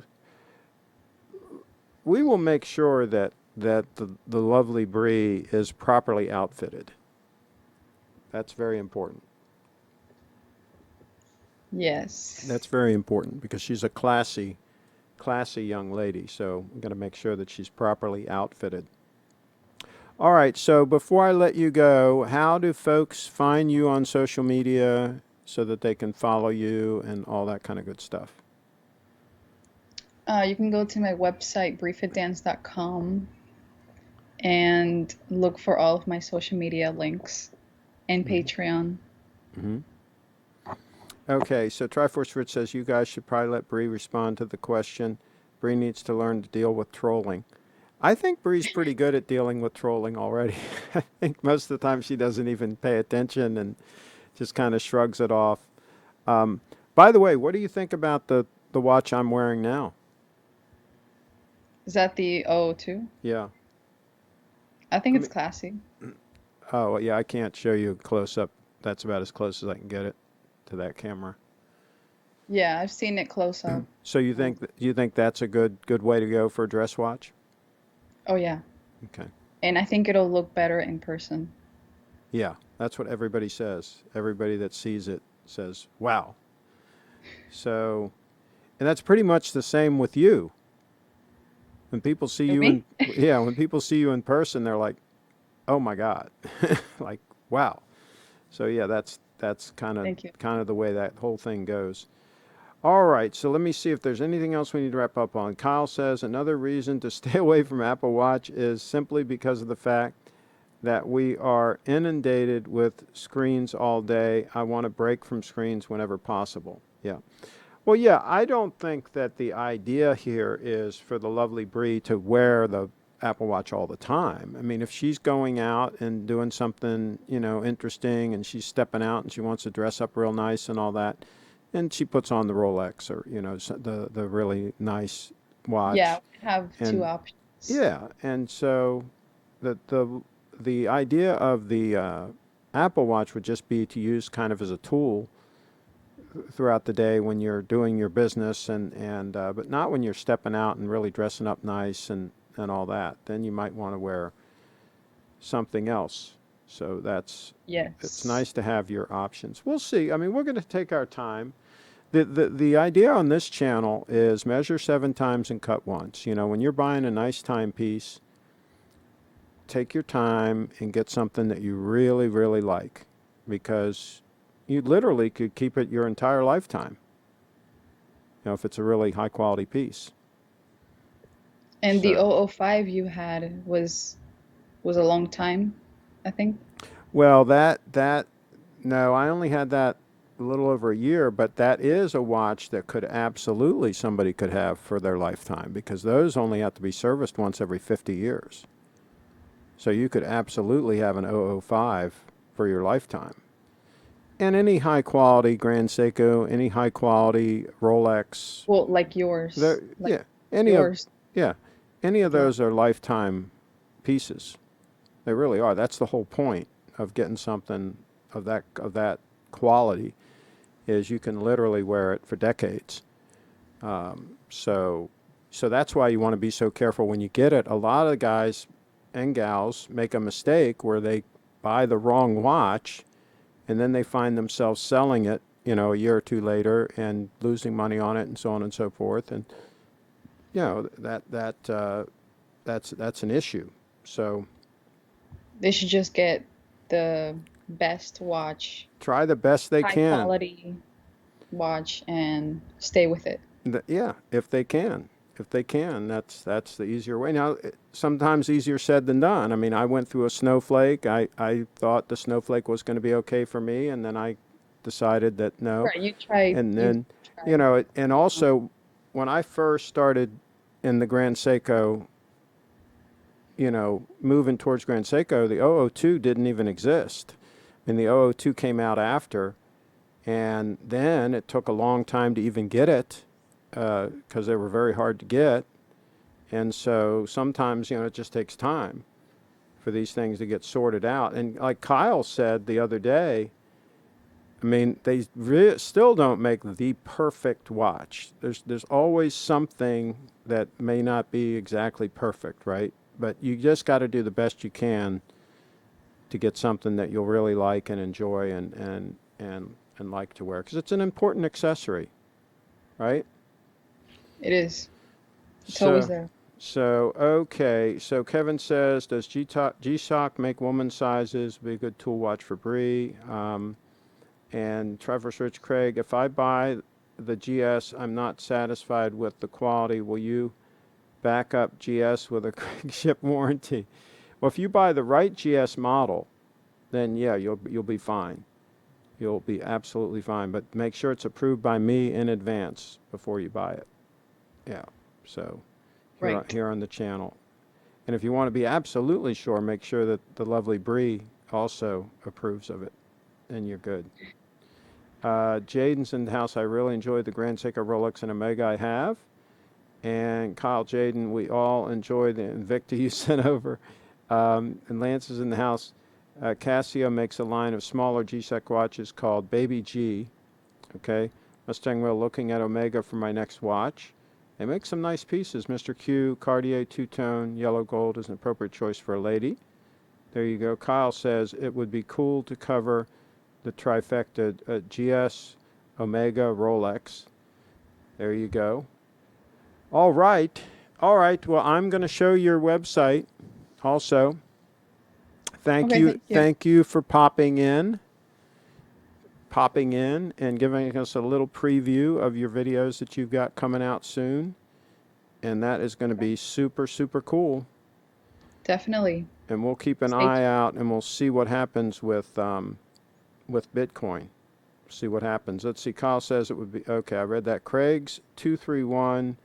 We will make sure that the lovely Bree is properly outfitted. That's very important. Yes. That's very important because she's a classy young lady. So I'm going to make sure that she's properly outfitted. All right. So before I let you go, how do folks find you on social media so that they can follow you and all that kind of good stuff? You can go to my website, briefitdance.com, and look for all of my social media links and Mm-hmm. Patreon. Mm-hmm. Okay, so Triforce Rich says you guys should probably let Bree respond to the question. Bree needs to learn to deal with trolling. I think Bree's pretty good at dealing with trolling already. I think most of the time she doesn't even pay attention and just kind of shrugs it off. Um, by the way, what do you think about the watch I'm wearing now? Is that the 002? Yeah. I think I it's mean, classy. oh yeah, I can't show you close up. That's about as close as I can get it to that camera. Yeah, I've seen it close up. So you think that's a good way to go for a dress watch? Oh, yeah. Okay. And I think it'll look better in person. Yeah, that's what everybody says. Everybody that sees it says, "Wow." So, and that's pretty much the same with you. When people see With you me? when people see you in person, they're like, "Oh my God," like, "Wow." So yeah, that's Thank you. kind of the way that whole thing goes. All right, so let me see if there's anything else we need to wrap up on. Kyle says another reason to stay away from Apple Watch is simply because of the fact that we are inundated with screens all day. I want to break from screens whenever possible. Yeah. Well, yeah, I don't think that the idea here is for the lovely Bree to wear the Apple Watch all the time. I mean, if she's going out and doing something, interesting and she's stepping out and she wants to dress up real nice and all that, and she puts on the Rolex or, the really nice Yeah, watch. we have two And options. yeah, and so the the the idea of the Apple Watch would just be to use kind of as a tool throughout the day when you're doing your business and but not when you're stepping out and really dressing up nice and all that. Then you might want to wear something else. So it's Yes. nice to have your options. We'll see. I mean, we're going to take our time. The idea on this channel is measure 7 times and cut once. When you're buying a nice timepiece, take your time and get something that you really, really like because you literally could keep it your entire lifetime, if it's a really high quality piece. And the So, 005 you had was a long time, I think. well, no, I only had that a little over a year, but that is a watch that could absolutely somebody could have for their lifetime because those only have to be serviced once every 50 years. So you could absolutely have an 005 for your lifetime. And any high quality Grand Seiko, any high quality Rolex, Well, like yours. Like yeah, any of yours. yeah, any of Yeah. those are lifetime pieces. They really are. That's the whole point of getting something of that quality is you can literally wear it for decades. So so that's why you want to be so careful when you get it. A lot of guys and gals make a mistake where they buy the wrong watch and then they find themselves selling it, a year or two later and losing money on it and so on and so forth. And that's an issue. So They should just get the best watch, try the best they high can. quality watch, and stay with it. Yeah, if they can. If they can, that's the easier way. Now, sometimes easier said than done. I mean, I went through a snowflake. I thought the snowflake was going to be okay for me, and then I decided that no. Right, you tried, And you then, tried. and also when I first started in the Grand Seiko, moving towards Grand Seiko, the 002 didn't even exist. And the 002 came out after, and then it took a long time to even get it because they were very hard to get. And so sometimes, it just takes time for these things to get sorted out. And like Kyle said the other day, I mean, they still don't make the perfect watch. There's always something that may not be exactly perfect, right? But you just got to do the best you can to get something that you'll really like and enjoy and like to wear because it's an important accessory, right? It is. It's always So, there. okay. So Kevin says, does G-Shock make woman sizes? Be a good tool watch for Bree. And Trevor Rich Craig, if I buy the GS, I'm not satisfied with the quality. Will you back up GS with a CraigShip warranty? Well, if you buy the right GS model, then yeah, you'll be fine. You'll be absolutely fine. But make sure it's approved by me in advance before you buy it. Yeah. So Right. here on the channel. And if you want to be absolutely sure, make sure that the lovely Bree also approves of it, and you're good. Jaden's in the house. I really enjoyed the Grand Seiko Rolex and Omega I have. And Kyle, Jaden, we all enjoy the Invicta you sent over. And Lance is in the house. Casio makes a line of smaller G-Sec watches called Baby G. Okay. Mustang Will looking at Omega for my next watch. They make some nice pieces. Mr. Q, Cartier two-tone, yellow gold is an appropriate choice for a lady. There you go. Kyle says it would be cool to cover the trifecta GS, Omega, Rolex. There you go. All right. All right. Well, I'm going to show your website also. Thank Okay, you. thank you. Thank you for popping in and giving us a little preview of your videos that you've got coming out soon. And that is going to be super, super cool. Definitely. And we'll keep an Stay eye tuned. out and we'll see what happens with Bitcoin. See what happens. Let's see. Kyle says it would be okay. I read that. Craig's 231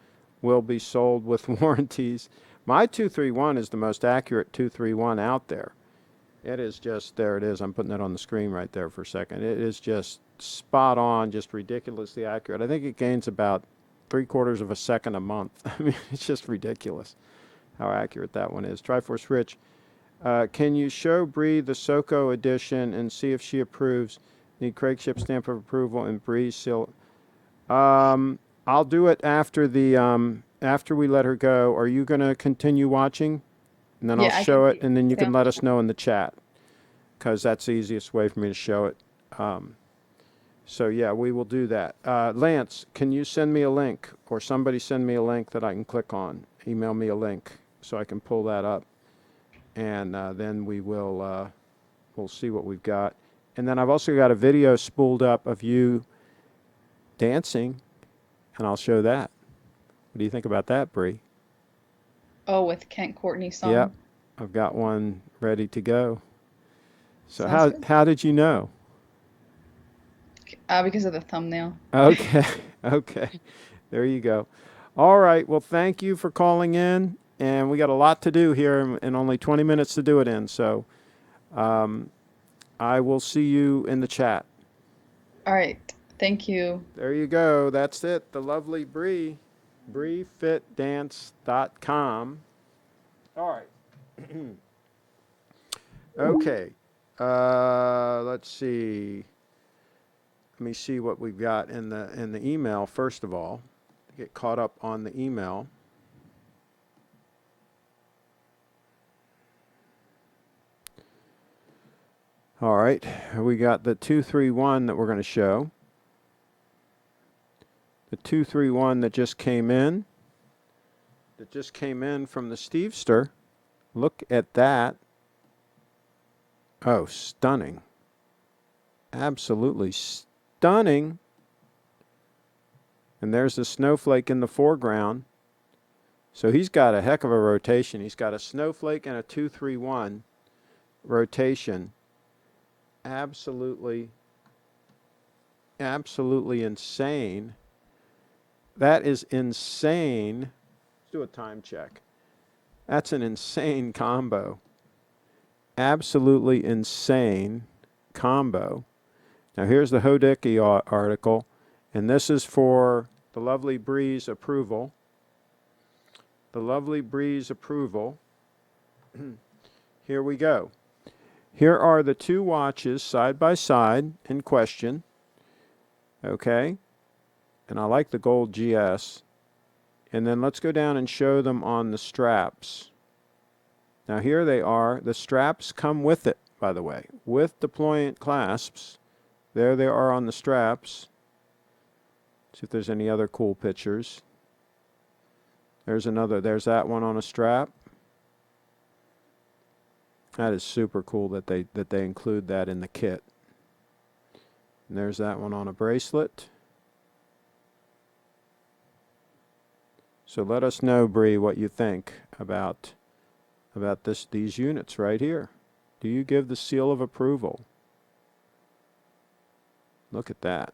will be sold with warranties. My 231 is the most accurate 231 out there. It is just, there it is. I'm putting it on the screen right there for a second. It is just spot on, just ridiculously accurate. I think it gains about 3/4 of a second a month. I mean, it's just ridiculous how accurate that one is. Triforce Rich, can you show Bree the Seiko edition and see if she approves? Need CraigShip stamp of approval and Bree seal. I'll do it after after we let her go. Are you going to continue watching? And then I'll Yeah, I can show it, and then you stay can on let the us channel. know in the chat, because that's the easiest way for me to show it. So yeah, we will do that. Lance, can you send me a link, or somebody send me a link that I can click on? Email me a link so I can pull that up, and then we'll see what we've got. And then I've also got a video spooled up of you dancing, and I'll show that. What do you think about that, Bree? Oh, with Kent Courtney's Yep, song. I've got one ready to go. So Sounds good. how did you know? Because of the thumbnail. Okay, okay, there you go. All right, well, thank you for calling in, and we got a lot to do here and only 20 minutes to do it in. So I will see you in the chat. All right. Thank you. There you go. That's it. The lovely Bree. BreeFitDance.com. All right. Okay. Let's see. Let me see what we've got in the email first of all. Get caught up on the email. All right. We got the 231 that we're going to show. The 231 that just came in. That just came in from the Stevester. Look at that. Oh, stunning. Absolutely stunning. And there's the snowflake in the foreground. So he's got a heck of a rotation. He's got a snowflake and a 231 rotation. Absolutely insane. That is insane. Let's do a time check. That's an insane combo. Absolutely insane combo. Now here's the Hodicki article, and this is for the lovely Bree's approval. The lovely Bree's approval. Here we go. Here are the two watches side by side in question. Okay. And I like the gold GS. And then let's go down and show them on the straps. Now here they are. The straps come with it, by the way, with deployant clasps. There they are on the straps. See if there's any other cool pictures. There's another. There's that one on a strap. That is super cool that they include that in the kit. And there's that one on a bracelet. So let us know, Bree, what you think about these units right here. Do you give the seal of approval? Look at that.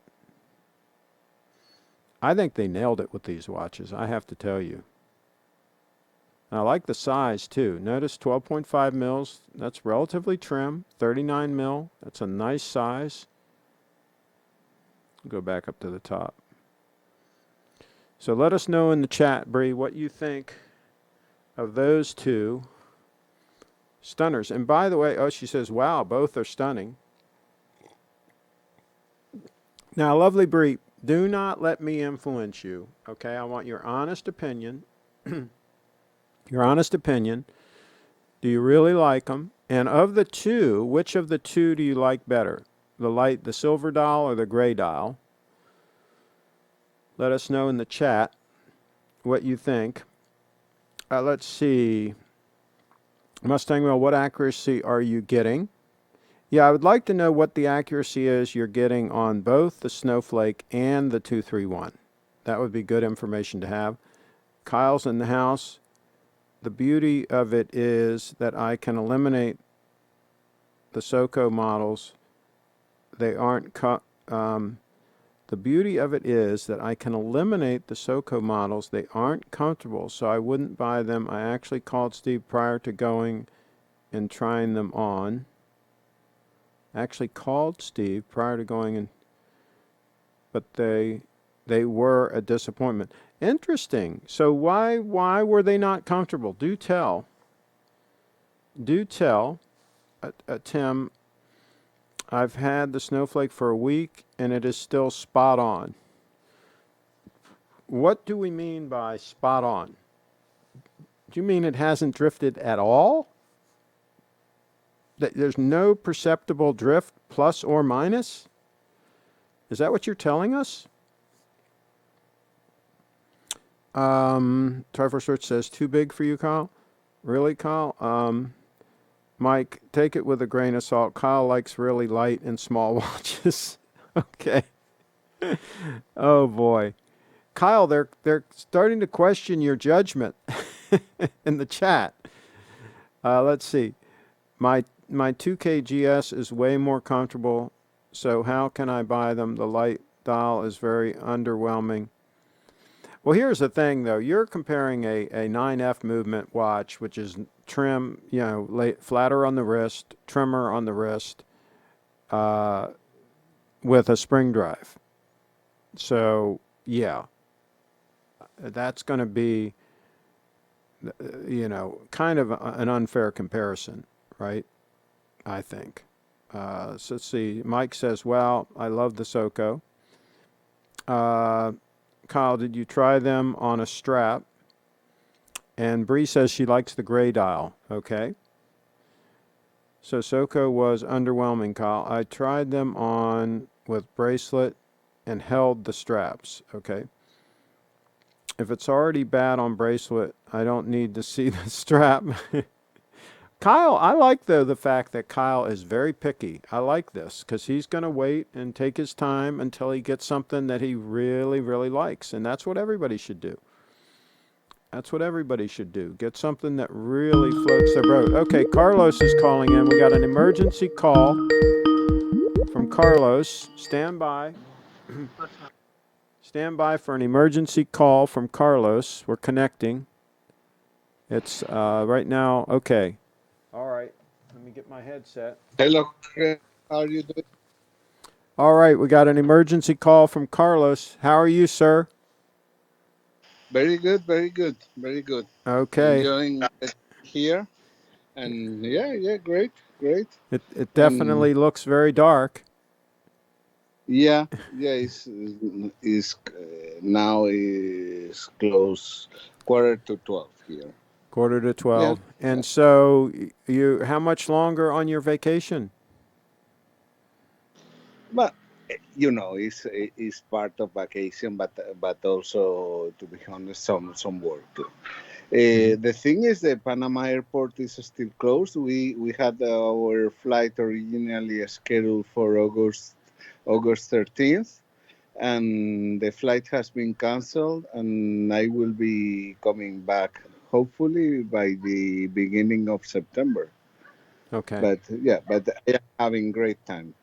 I think they nailed it with these watches, I have to tell you. And I like the size too. Notice 12.5 mils. That's relatively trim. 39 mil. That's a nice size. Go back up to the top. So let us know in the chat, Bree, what you think of those two stunners. And by the way, oh, she says, wow, both are stunning. Now, lovely Bree, do not let me influence you, okay? I want your honest opinion. Your honest opinion. Do you really like them? And of the two, which of the two do you like better? The silver dial or the gray dial? Let us know in the chat what you think. Let's see. Mustang Mill, what accuracy are you getting? Yeah, I would like to know what the accuracy is you're getting on both the Snowflake and the 231. That would be good information to have. Kyle's in the house. The beauty of it is that I can eliminate the Seiko models. They aren't the beauty of it is that I can eliminate the Seiko models. They aren't comfortable, so I wouldn't buy them. I actually called Steve prior to going and trying them on. Actually called Steve prior to going and, but they were a disappointment. Interesting. So why were they not comfortable? Do tell. Do tell, Tim. I've had the Snowflake for a week and it is still spot on. What do we mean by spot on? Do you mean it hasn't drifted at all? That there's no perceptible drift, plus or minus? Is that what you're telling us? Triforce Search says, too big for you, Kyle? Really, Kyle? Mike, take it with a grain of salt. Kyle likes really light and small watches. Okay. Oh, boy. Kyle, they're starting to question your judgment in the chat. Let's see. My 2K GS is way more comfortable, so how can I buy them? The light dial is very underwhelming. Well, here's the thing, though. You're comparing a 9F movement watch, which is trim, flatter on the wrist, trimmer on the wrist, with a spring drive. So, yeah, that's going to be, kind of an unfair comparison, right? I think. So let's see. Mike says, "Well, I love the Seiko." Uh, Kyle, did you try them on a strap? And Bree says she likes the gray dial. Okay. So Seiko was underwhelming, Kyle. I tried them on with bracelet and held the straps. Okay. If it's already bad on bracelet, I don't need to see the strap. Kyle, I like though the fact that Kyle is very picky. I like this because he's going to wait and take his time until he gets something that he really, really likes. And that's what everybody should do. That's what everybody should do. Get something that really floats their boat. Okay, Carlos is calling in. We got an emergency call from Carlos. Stand by. Stand by for an emergency call from Carlos. We're connecting. It's right now. Okay. All right. Let me get my headset. Hello, how are you doing? All right. We got an emergency call from Carlos. How are you, sir? Very good, very good, very good. Okay. Enjoying it here, and yeah, great, great. It And definitely looks very dark. yeah, it's now is close 11:45 here. Quarter to Yeah, 12. yeah. And so how much longer on your vacation? But it's part of vacation, but also, to be honest, some work too. Mm-hmm. The thing is, the Panama airport is still closed. We had our flight originally scheduled for August 13th, and the flight has been canceled. And I will be coming back hopefully by the beginning of September. Okay. But yeah, but I am having great time.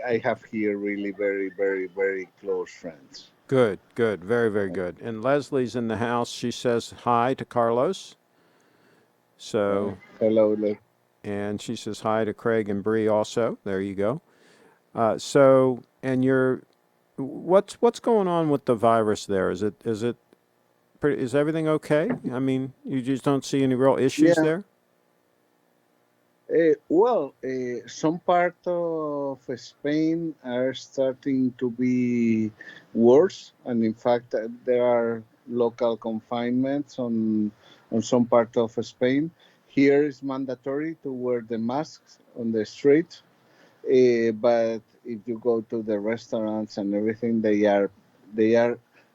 I have here really very, very, very close friends. Good, good. Very, very good. And Leslie's in the house. She says hi to Carlos. So, Hello, and she says hi to Craig and Bree also. There you go. So, and what's going on with the virus there? Is everything okay? I mean, you just don't see any real issues yeah. there? Some part of Spain are starting to be worse, and in fact, there are local confinements on some part of Spain. Here is mandatory to wear the masks on the street, but if you go to the restaurants and everything, they are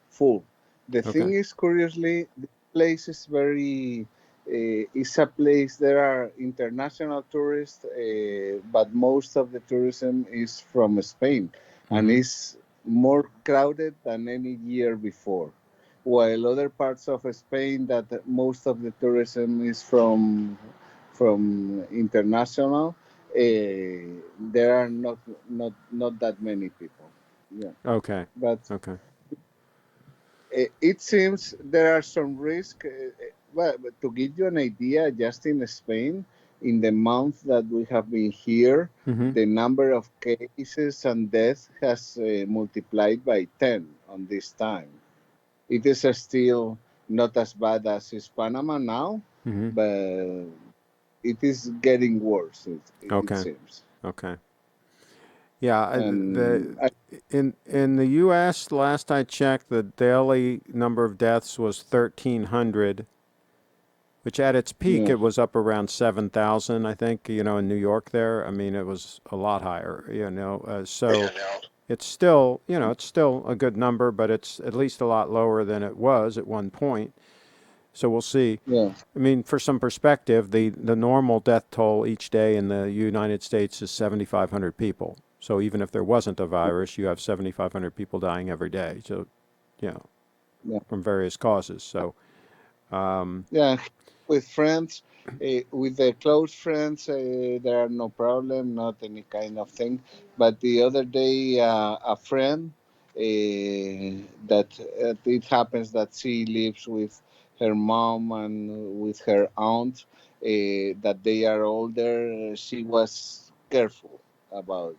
full. The Okay. thing is, curiously, the place is very. It's a place there are international tourists, but most of the tourism is from Spain, and Mm-hmm. is more crowded than any year before. While other parts of Spain, that most of the tourism is from international, there are not that many people. Yeah, Okay. but Okay. it seems there are some risk. But to give you an idea, just in Spain, in the month that we have been here, Mm-hmm. the number of cases and deaths has multiplied by 10 on this time. It is still not as bad as is Panama now, Mm-hmm. but it is getting worse. It Okay. seems. Okay. Yeah. And In the U.S., last I checked, the daily number of deaths was 1,300, which at its peak yeah, it was up around 7,000. I think in New York there. I mean, it was a lot higher. So it's still a good number, but it's at least a lot lower than it was at one point. So we'll see. yeah, I mean, for some perspective, the normal death toll each day in the United States is 7,500 people. So even if there wasn't a virus, you have 7,500 people dying every day. So, you know, yeah, from various causes. So, um, yeah. With friends, with the close friends, there are no problem, not any kind of thing. But the other day, a friend that it happens that she lives with her mom and with her aunt, that they are older. She was careful. about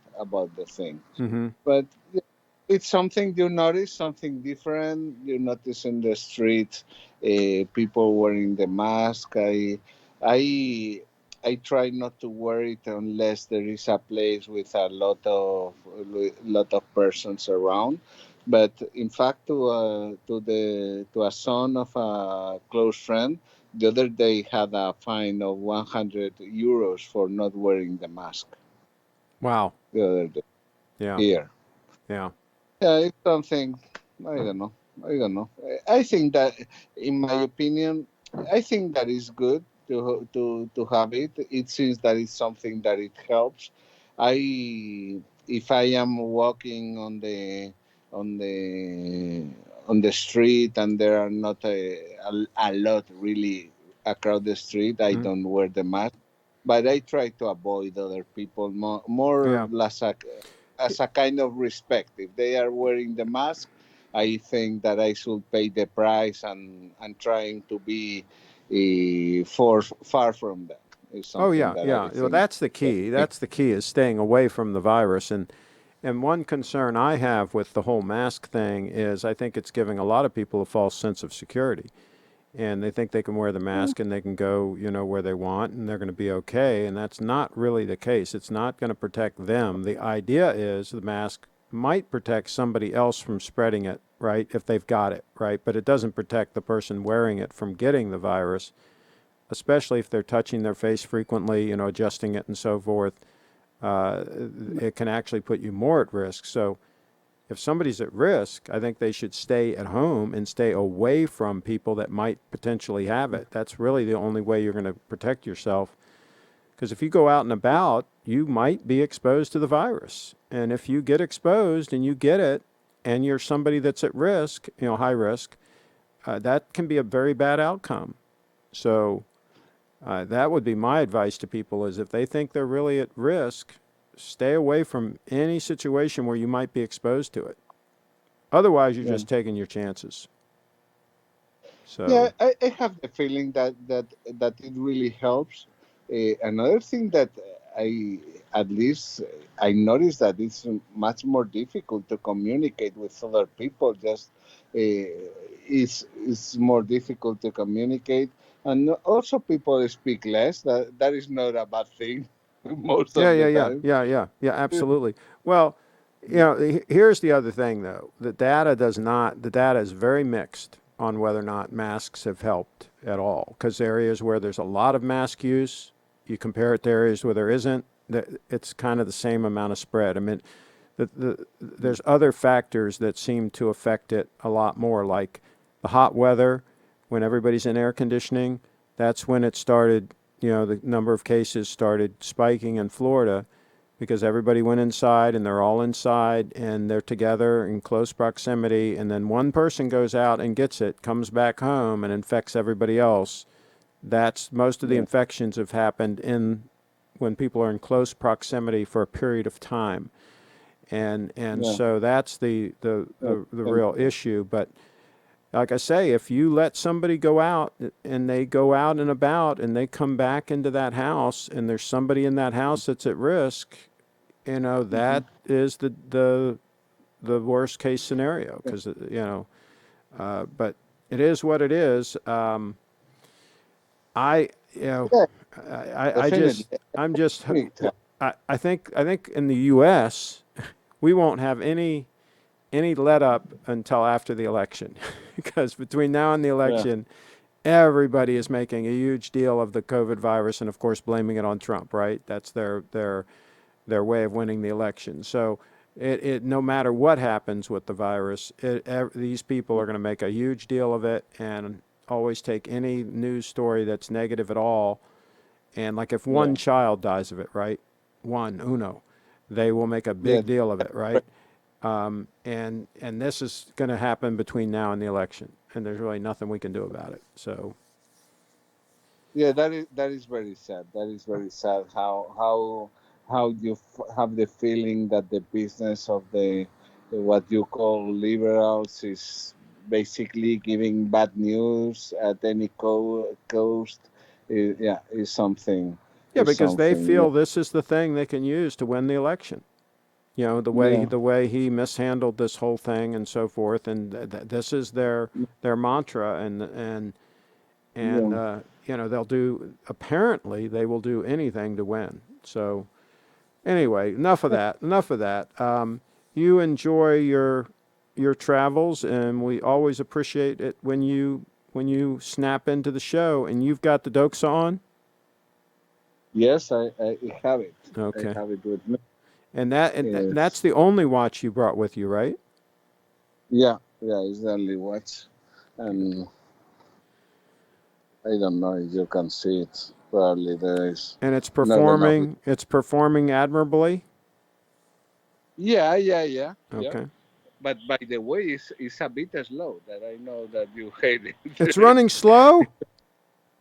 the thing. Mm-hmm. But yeah, it's something you notice, something different. You notice in the streets, people wearing the mask. I, I try not to wear it unless there is a place with a lot of persons around. But in fact, to a son of a close friend, the other day had a fine of 100 euros for not wearing the mask. Wow. The other day Yeah. here. Yeah. Yeah, it's something. I don't know. I don't know. I think that, in my opinion, I think that is good to have it. It seems that it's something that it helps. If I am walking on the on the street and there are not a lot really across the street, I Mm. don't wear the mask. But I try to avoid other people more Yeah. as a kind of respect. If they are wearing the mask, I think that I should pay the price and trying to be far from them is Oh something yeah, that I yeah. Well, think. that's the key. That's the key is staying away from the virus. And one concern I have with the whole mask thing is I think it's giving a lot of people a false sense of security. And they think they can wear the mask and they can go, where they want and they're going to be okay. And that's not really the case. It's not going to protect them. The idea is the mask might protect somebody else from spreading it, right? If they've got it, right? But it doesn't protect the person wearing it from getting the virus, especially if they're touching their face frequently, adjusting it and so forth. Uh, it can actually put you more at risk. So if somebody's at risk, I think they should stay at home and stay away from people that might potentially have it. That's really the only way you're going to protect yourself. Because if you go out and about, you might be exposed to the virus. And if you get exposed and you get it, and you're somebody that's at risk, high risk, that can be a very bad outcome. So that would be my advice to people is if they think they're really at risk, stay away from any situation where you might be exposed to it. Otherwise, you're Yeah. just taking your chances. Yeah, So, I have the feeling that it really helps. Another thing that I at least I noticed that it's much more difficult to communicate with other people. Just it's more difficult to communicate, and also people speak less. That is not a bad thing most yeah, of yeah, the yeah, time. yeah, yeah, yeah, absolutely. Well, here's the other thing, though. The data is very mixed on whether or not masks have helped at all. Because areas where there's a lot of mask use, you compare it to areas where there isn't, it's kind of the same amount of spread. I mean, there's other factors that seem to affect it a lot more, like the hot weather, when everybody's in air conditioning, that's when it started, the number of cases started spiking in Florida because everybody went inside and they're all inside and they're together in close proximity. And then one person goes out and gets it, comes back home and infects everybody else. That's most of the Yeah, infections have happened in when people are in close proximity for a period of time. And yeah, so that's yeah, the real issue. But like I say, if you let somebody go out and they go out and about and they come back into that house and there's somebody in that house that's at risk, mhm, that is the worst case scenario yeah, because but it is what it is. I you know yeah, I definitely. just I'm just It helps. I think in the U.S. we won't have any let up until after the election because between now and the Yeah, election everybody is making a huge deal of the COVID virus and of course blaming it on Trump, right? That's their way of winning the election. So it no matter what happens with the virus, these people are going to make a huge deal of it and always take any news story that's negative at all. And like if yeah, one child dies of it, right? One, uno, they will make a yeah. big deal of it, right? And this is going to happen between now and the election, and there's really nothing we can do about it. So, Yeah, that is very sad. That is very sad. How you have the feeling that the business of the what you call liberals is basically giving bad news at any cost. Yeah, is something. Yeah, is because they something. Yeah, feel this is the thing they can use to win the election. You know, yeah, the way he mishandled this whole thing and so forth, and this is their mantra, and yeah. you know, they'll do, apparently they will do anything to win. So anyway, enough of that. Enough of that. You enjoy your travels, and we always appreciate it when you snap into the show. And you've got the Doxa on. Yes, I have it. I Okay, have it with me. and It's that's the only watch you brought with you, right? yeah, yeah. It's the only watch, and I don't know if you can see it. Probably there is And not enough. it's performing admirably. Yeah, yeah, yeah, yeah. Okay. But by the way, it's a bit slow. That I know that you hate It's it. running slow.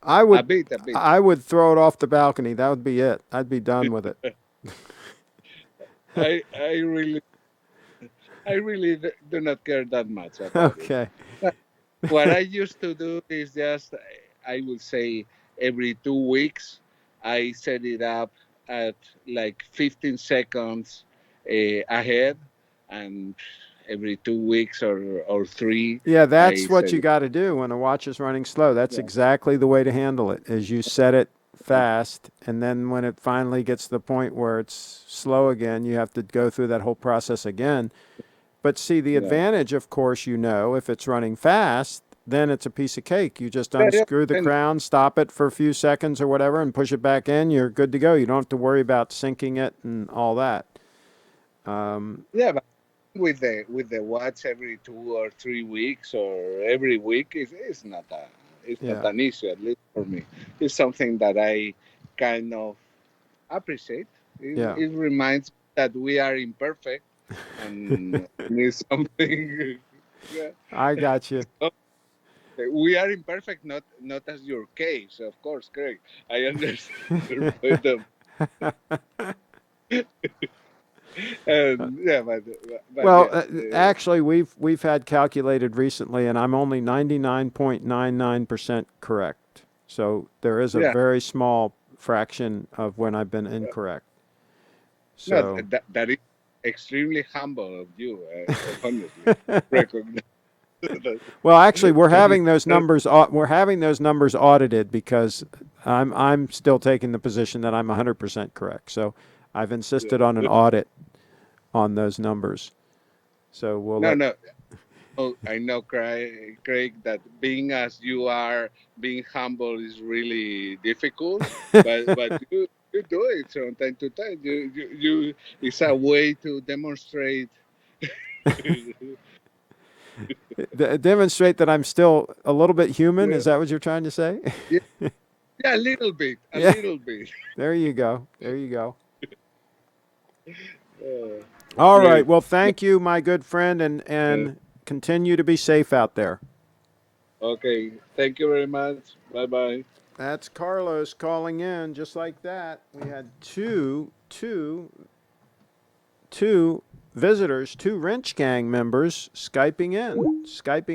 I A would bit, a bit. I would throw it off the balcony. That would be it. I'd be done with it. I really, do not care that much about it. Okay. But what I used to do is just, I would say, every 2 weeks, I set it up at like 15 seconds ahead, and every 2 weeks or three, Yeah, I that's what set you it. got to do when a watch is running slow. That's Yeah, exactly the way to handle it. Is you set it fast, and then when it finally gets to the point where it's slow again, you have to go through that whole process again. But see, the yeah. advantage, of course, you know, if it's running fast, then it's a piece of cake. You just Yeah, yeah. unscrew the And crown, stop it for a few seconds or whatever, and push it back in. You're good to go. You don't have to worry about syncing it and all that. yeah, but with the watch every 2 or 3 weeks or every week is not it's not Yeah, an issue, at least for me. It's something that I kind of appreciate. yeah. It reminds me that we are imperfect, and it's something. Yeah. I got you. So, we are imperfect, not as your case, of course, Craig. I understand your point of, and yeah, but Well, yeah, actually, we've had calculated recently, and I'm only 99.99% correct. So there is a yeah. very small fraction of when I've been incorrect. No, So, that is extremely humble of you, honestly. Recognize that. well, actually, we're having those numbers audited because I'm still taking the position that I'm 100% correct. So I've insisted on an audit on those numbers. So we'll No, let. no. Oh, I know, Craig, that being as you are, being humble is really difficult. But you do it from time to time. It's a way to demonstrate. Demonstrate that I'm still a little bit human. Yeah, Is that what you're trying to say? yeah, a little bit, a Yeah. little bit. There you go. There you go. Uh, All right. Great. Well, thank you, my good friend, Uh, and continue to be safe out there. okay, thank you very much. Bye bye. That's Carlos calling in, just like that. We had two visitors, two Wrench Gang members Skyping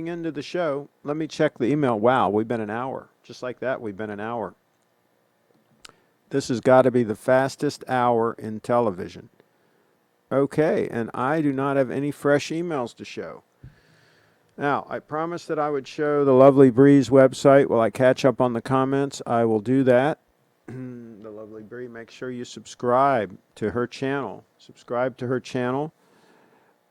into the show. Let me check the email. Wow, we've been an hour. Just like that, we've been an hour. This has got to be the fastest hour in television. Okay, and I do not have any fresh emails to show. Now, I promised that I would show the Lovely Breeze website while I catch up on the comments. I will do that. The Lovely Bree, make sure you subscribe to her channel. Subscribe to her channel.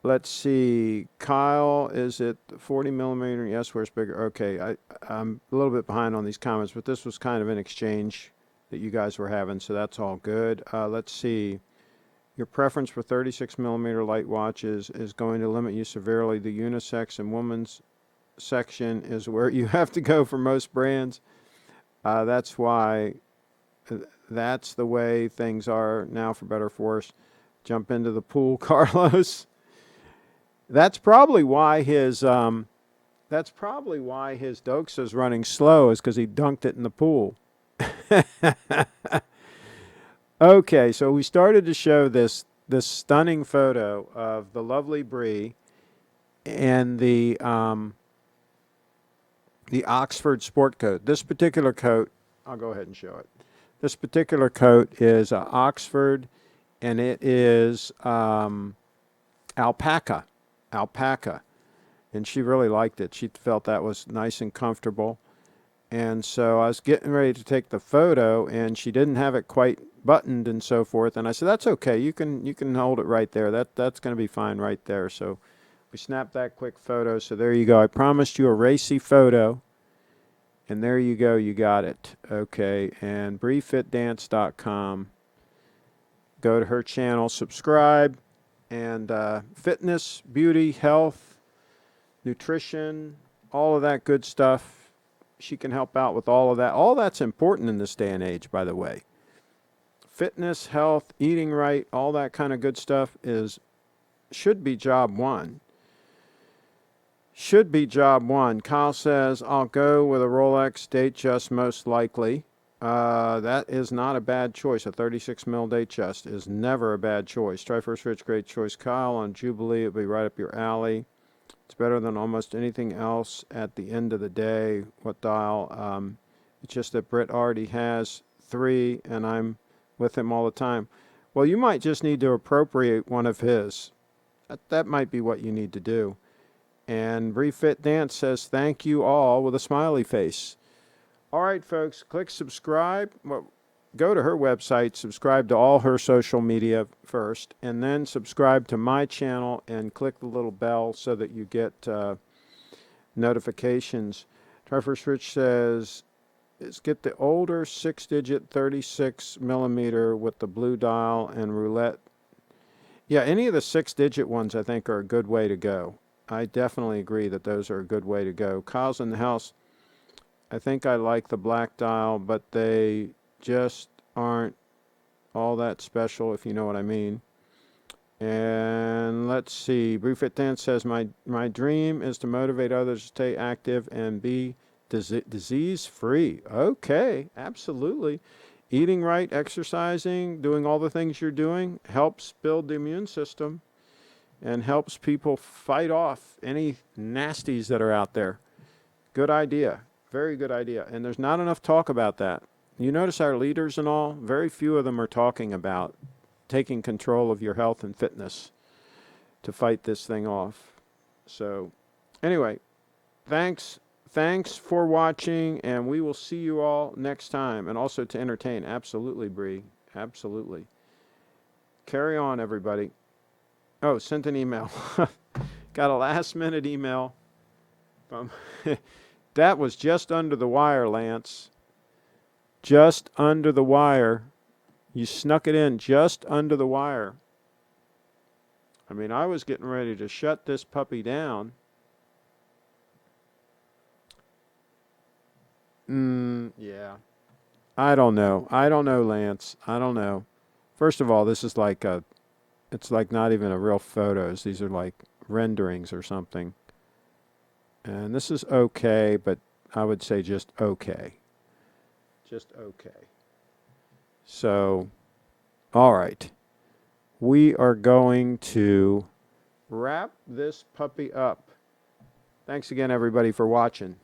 Let's see. Kyle, is it 40 millimeter? Yes, where's bigger? Okay, I'm a little bit behind on these comments, but this was kind of an exchange that you guys were having, so that's all good. Let's see. Your preference for 36 millimeter light watches is going to limit you severely. The unisex and women's section is where you have to go for most brands. That's why, that's the way things are now, for better or for worse. Jump into the pool, Carlos. That's probably why his Doxa's running slow, is because he dunked it in the pool. Okay, so we started to show this stunning photo of the Lovely Bree and the Oxford sport coat. This particular coat, I'll go ahead and show it. This particular coat is Oxford, and it is alpaca. Alpaca. And she really liked it. She felt that was nice and comfortable. And so I was getting ready to take the photo, and she didn't have it quite buttoned and so forth. And I said, "That's okay. You can hold it right there. That's going to be fine right there." So we snapped that quick photo. So there you go. I promised you a racy photo, and there you go. You got it. Okay. And BrieFitDance.com. Go to her channel, subscribe, and fitness, beauty, health, nutrition, all of that good stuff. She can help out with all of that. All that's important in this day and age, by the way. Fitness, health, eating right, all that kind of good stuff should be job one. Should be job one. Kyle says, I'll go with a Rolex Datejust most likely. That is not a bad choice. A 36 mil Datejust is never a bad choice. Try First Rich, great choice. Kyle on Jubilee, it'll be right up your alley. It's better than almost anything else at the end of the day. What dial? It's just that Britt already has 3, and I'm with him all the time. Well, you might just need to appropriate one of his. That might be what you need to do. And Refit Dance says, thank you all with a smiley face. All right, folks, click subscribe. Well, go to her website, subscribe to all her social media first, and then subscribe to my channel and click the little bell so that you get notifications. Trevor Rich says, get the older 6-digit 36 millimeter with the blue dial and roulette. Yeah, any of the 6-digit ones I think are a good way to go. I definitely agree that those are a good way to go. Kyle's in the house. I think I like the black dial, but they just aren't all that special, if you know what I mean. And let's see. Briefit Dance says, my dream is to motivate others to stay active and be disease-free. Okay, absolutely. Eating right, exercising, doing all the things you're doing helps build the immune system and helps people fight off any nasties that are out there. Good idea. Very good idea. And there's not enough talk about that. You notice our leaders and all, very few of them are talking about taking control of your health and fitness to fight this thing off. So anyway, thanks for watching, and we will see you all next time. And also to entertain. Absolutely, Bree. Absolutely. Carry on, everybody. Oh, sent an email. Got a last-minute email from... That was just under the wire, Lance. Just under the wire. You snuck it in just under the wire. I mean, I was getting ready to shut this puppy down. Yeah. I don't know. I don't know, Lance. I don't know. First of all, this is like it's like not even a real photos. These are like renderings or something. And this is okay, but I would say just okay. Just okay. So, all right. We are going to wrap this puppy up. Thanks again, everybody, for watching.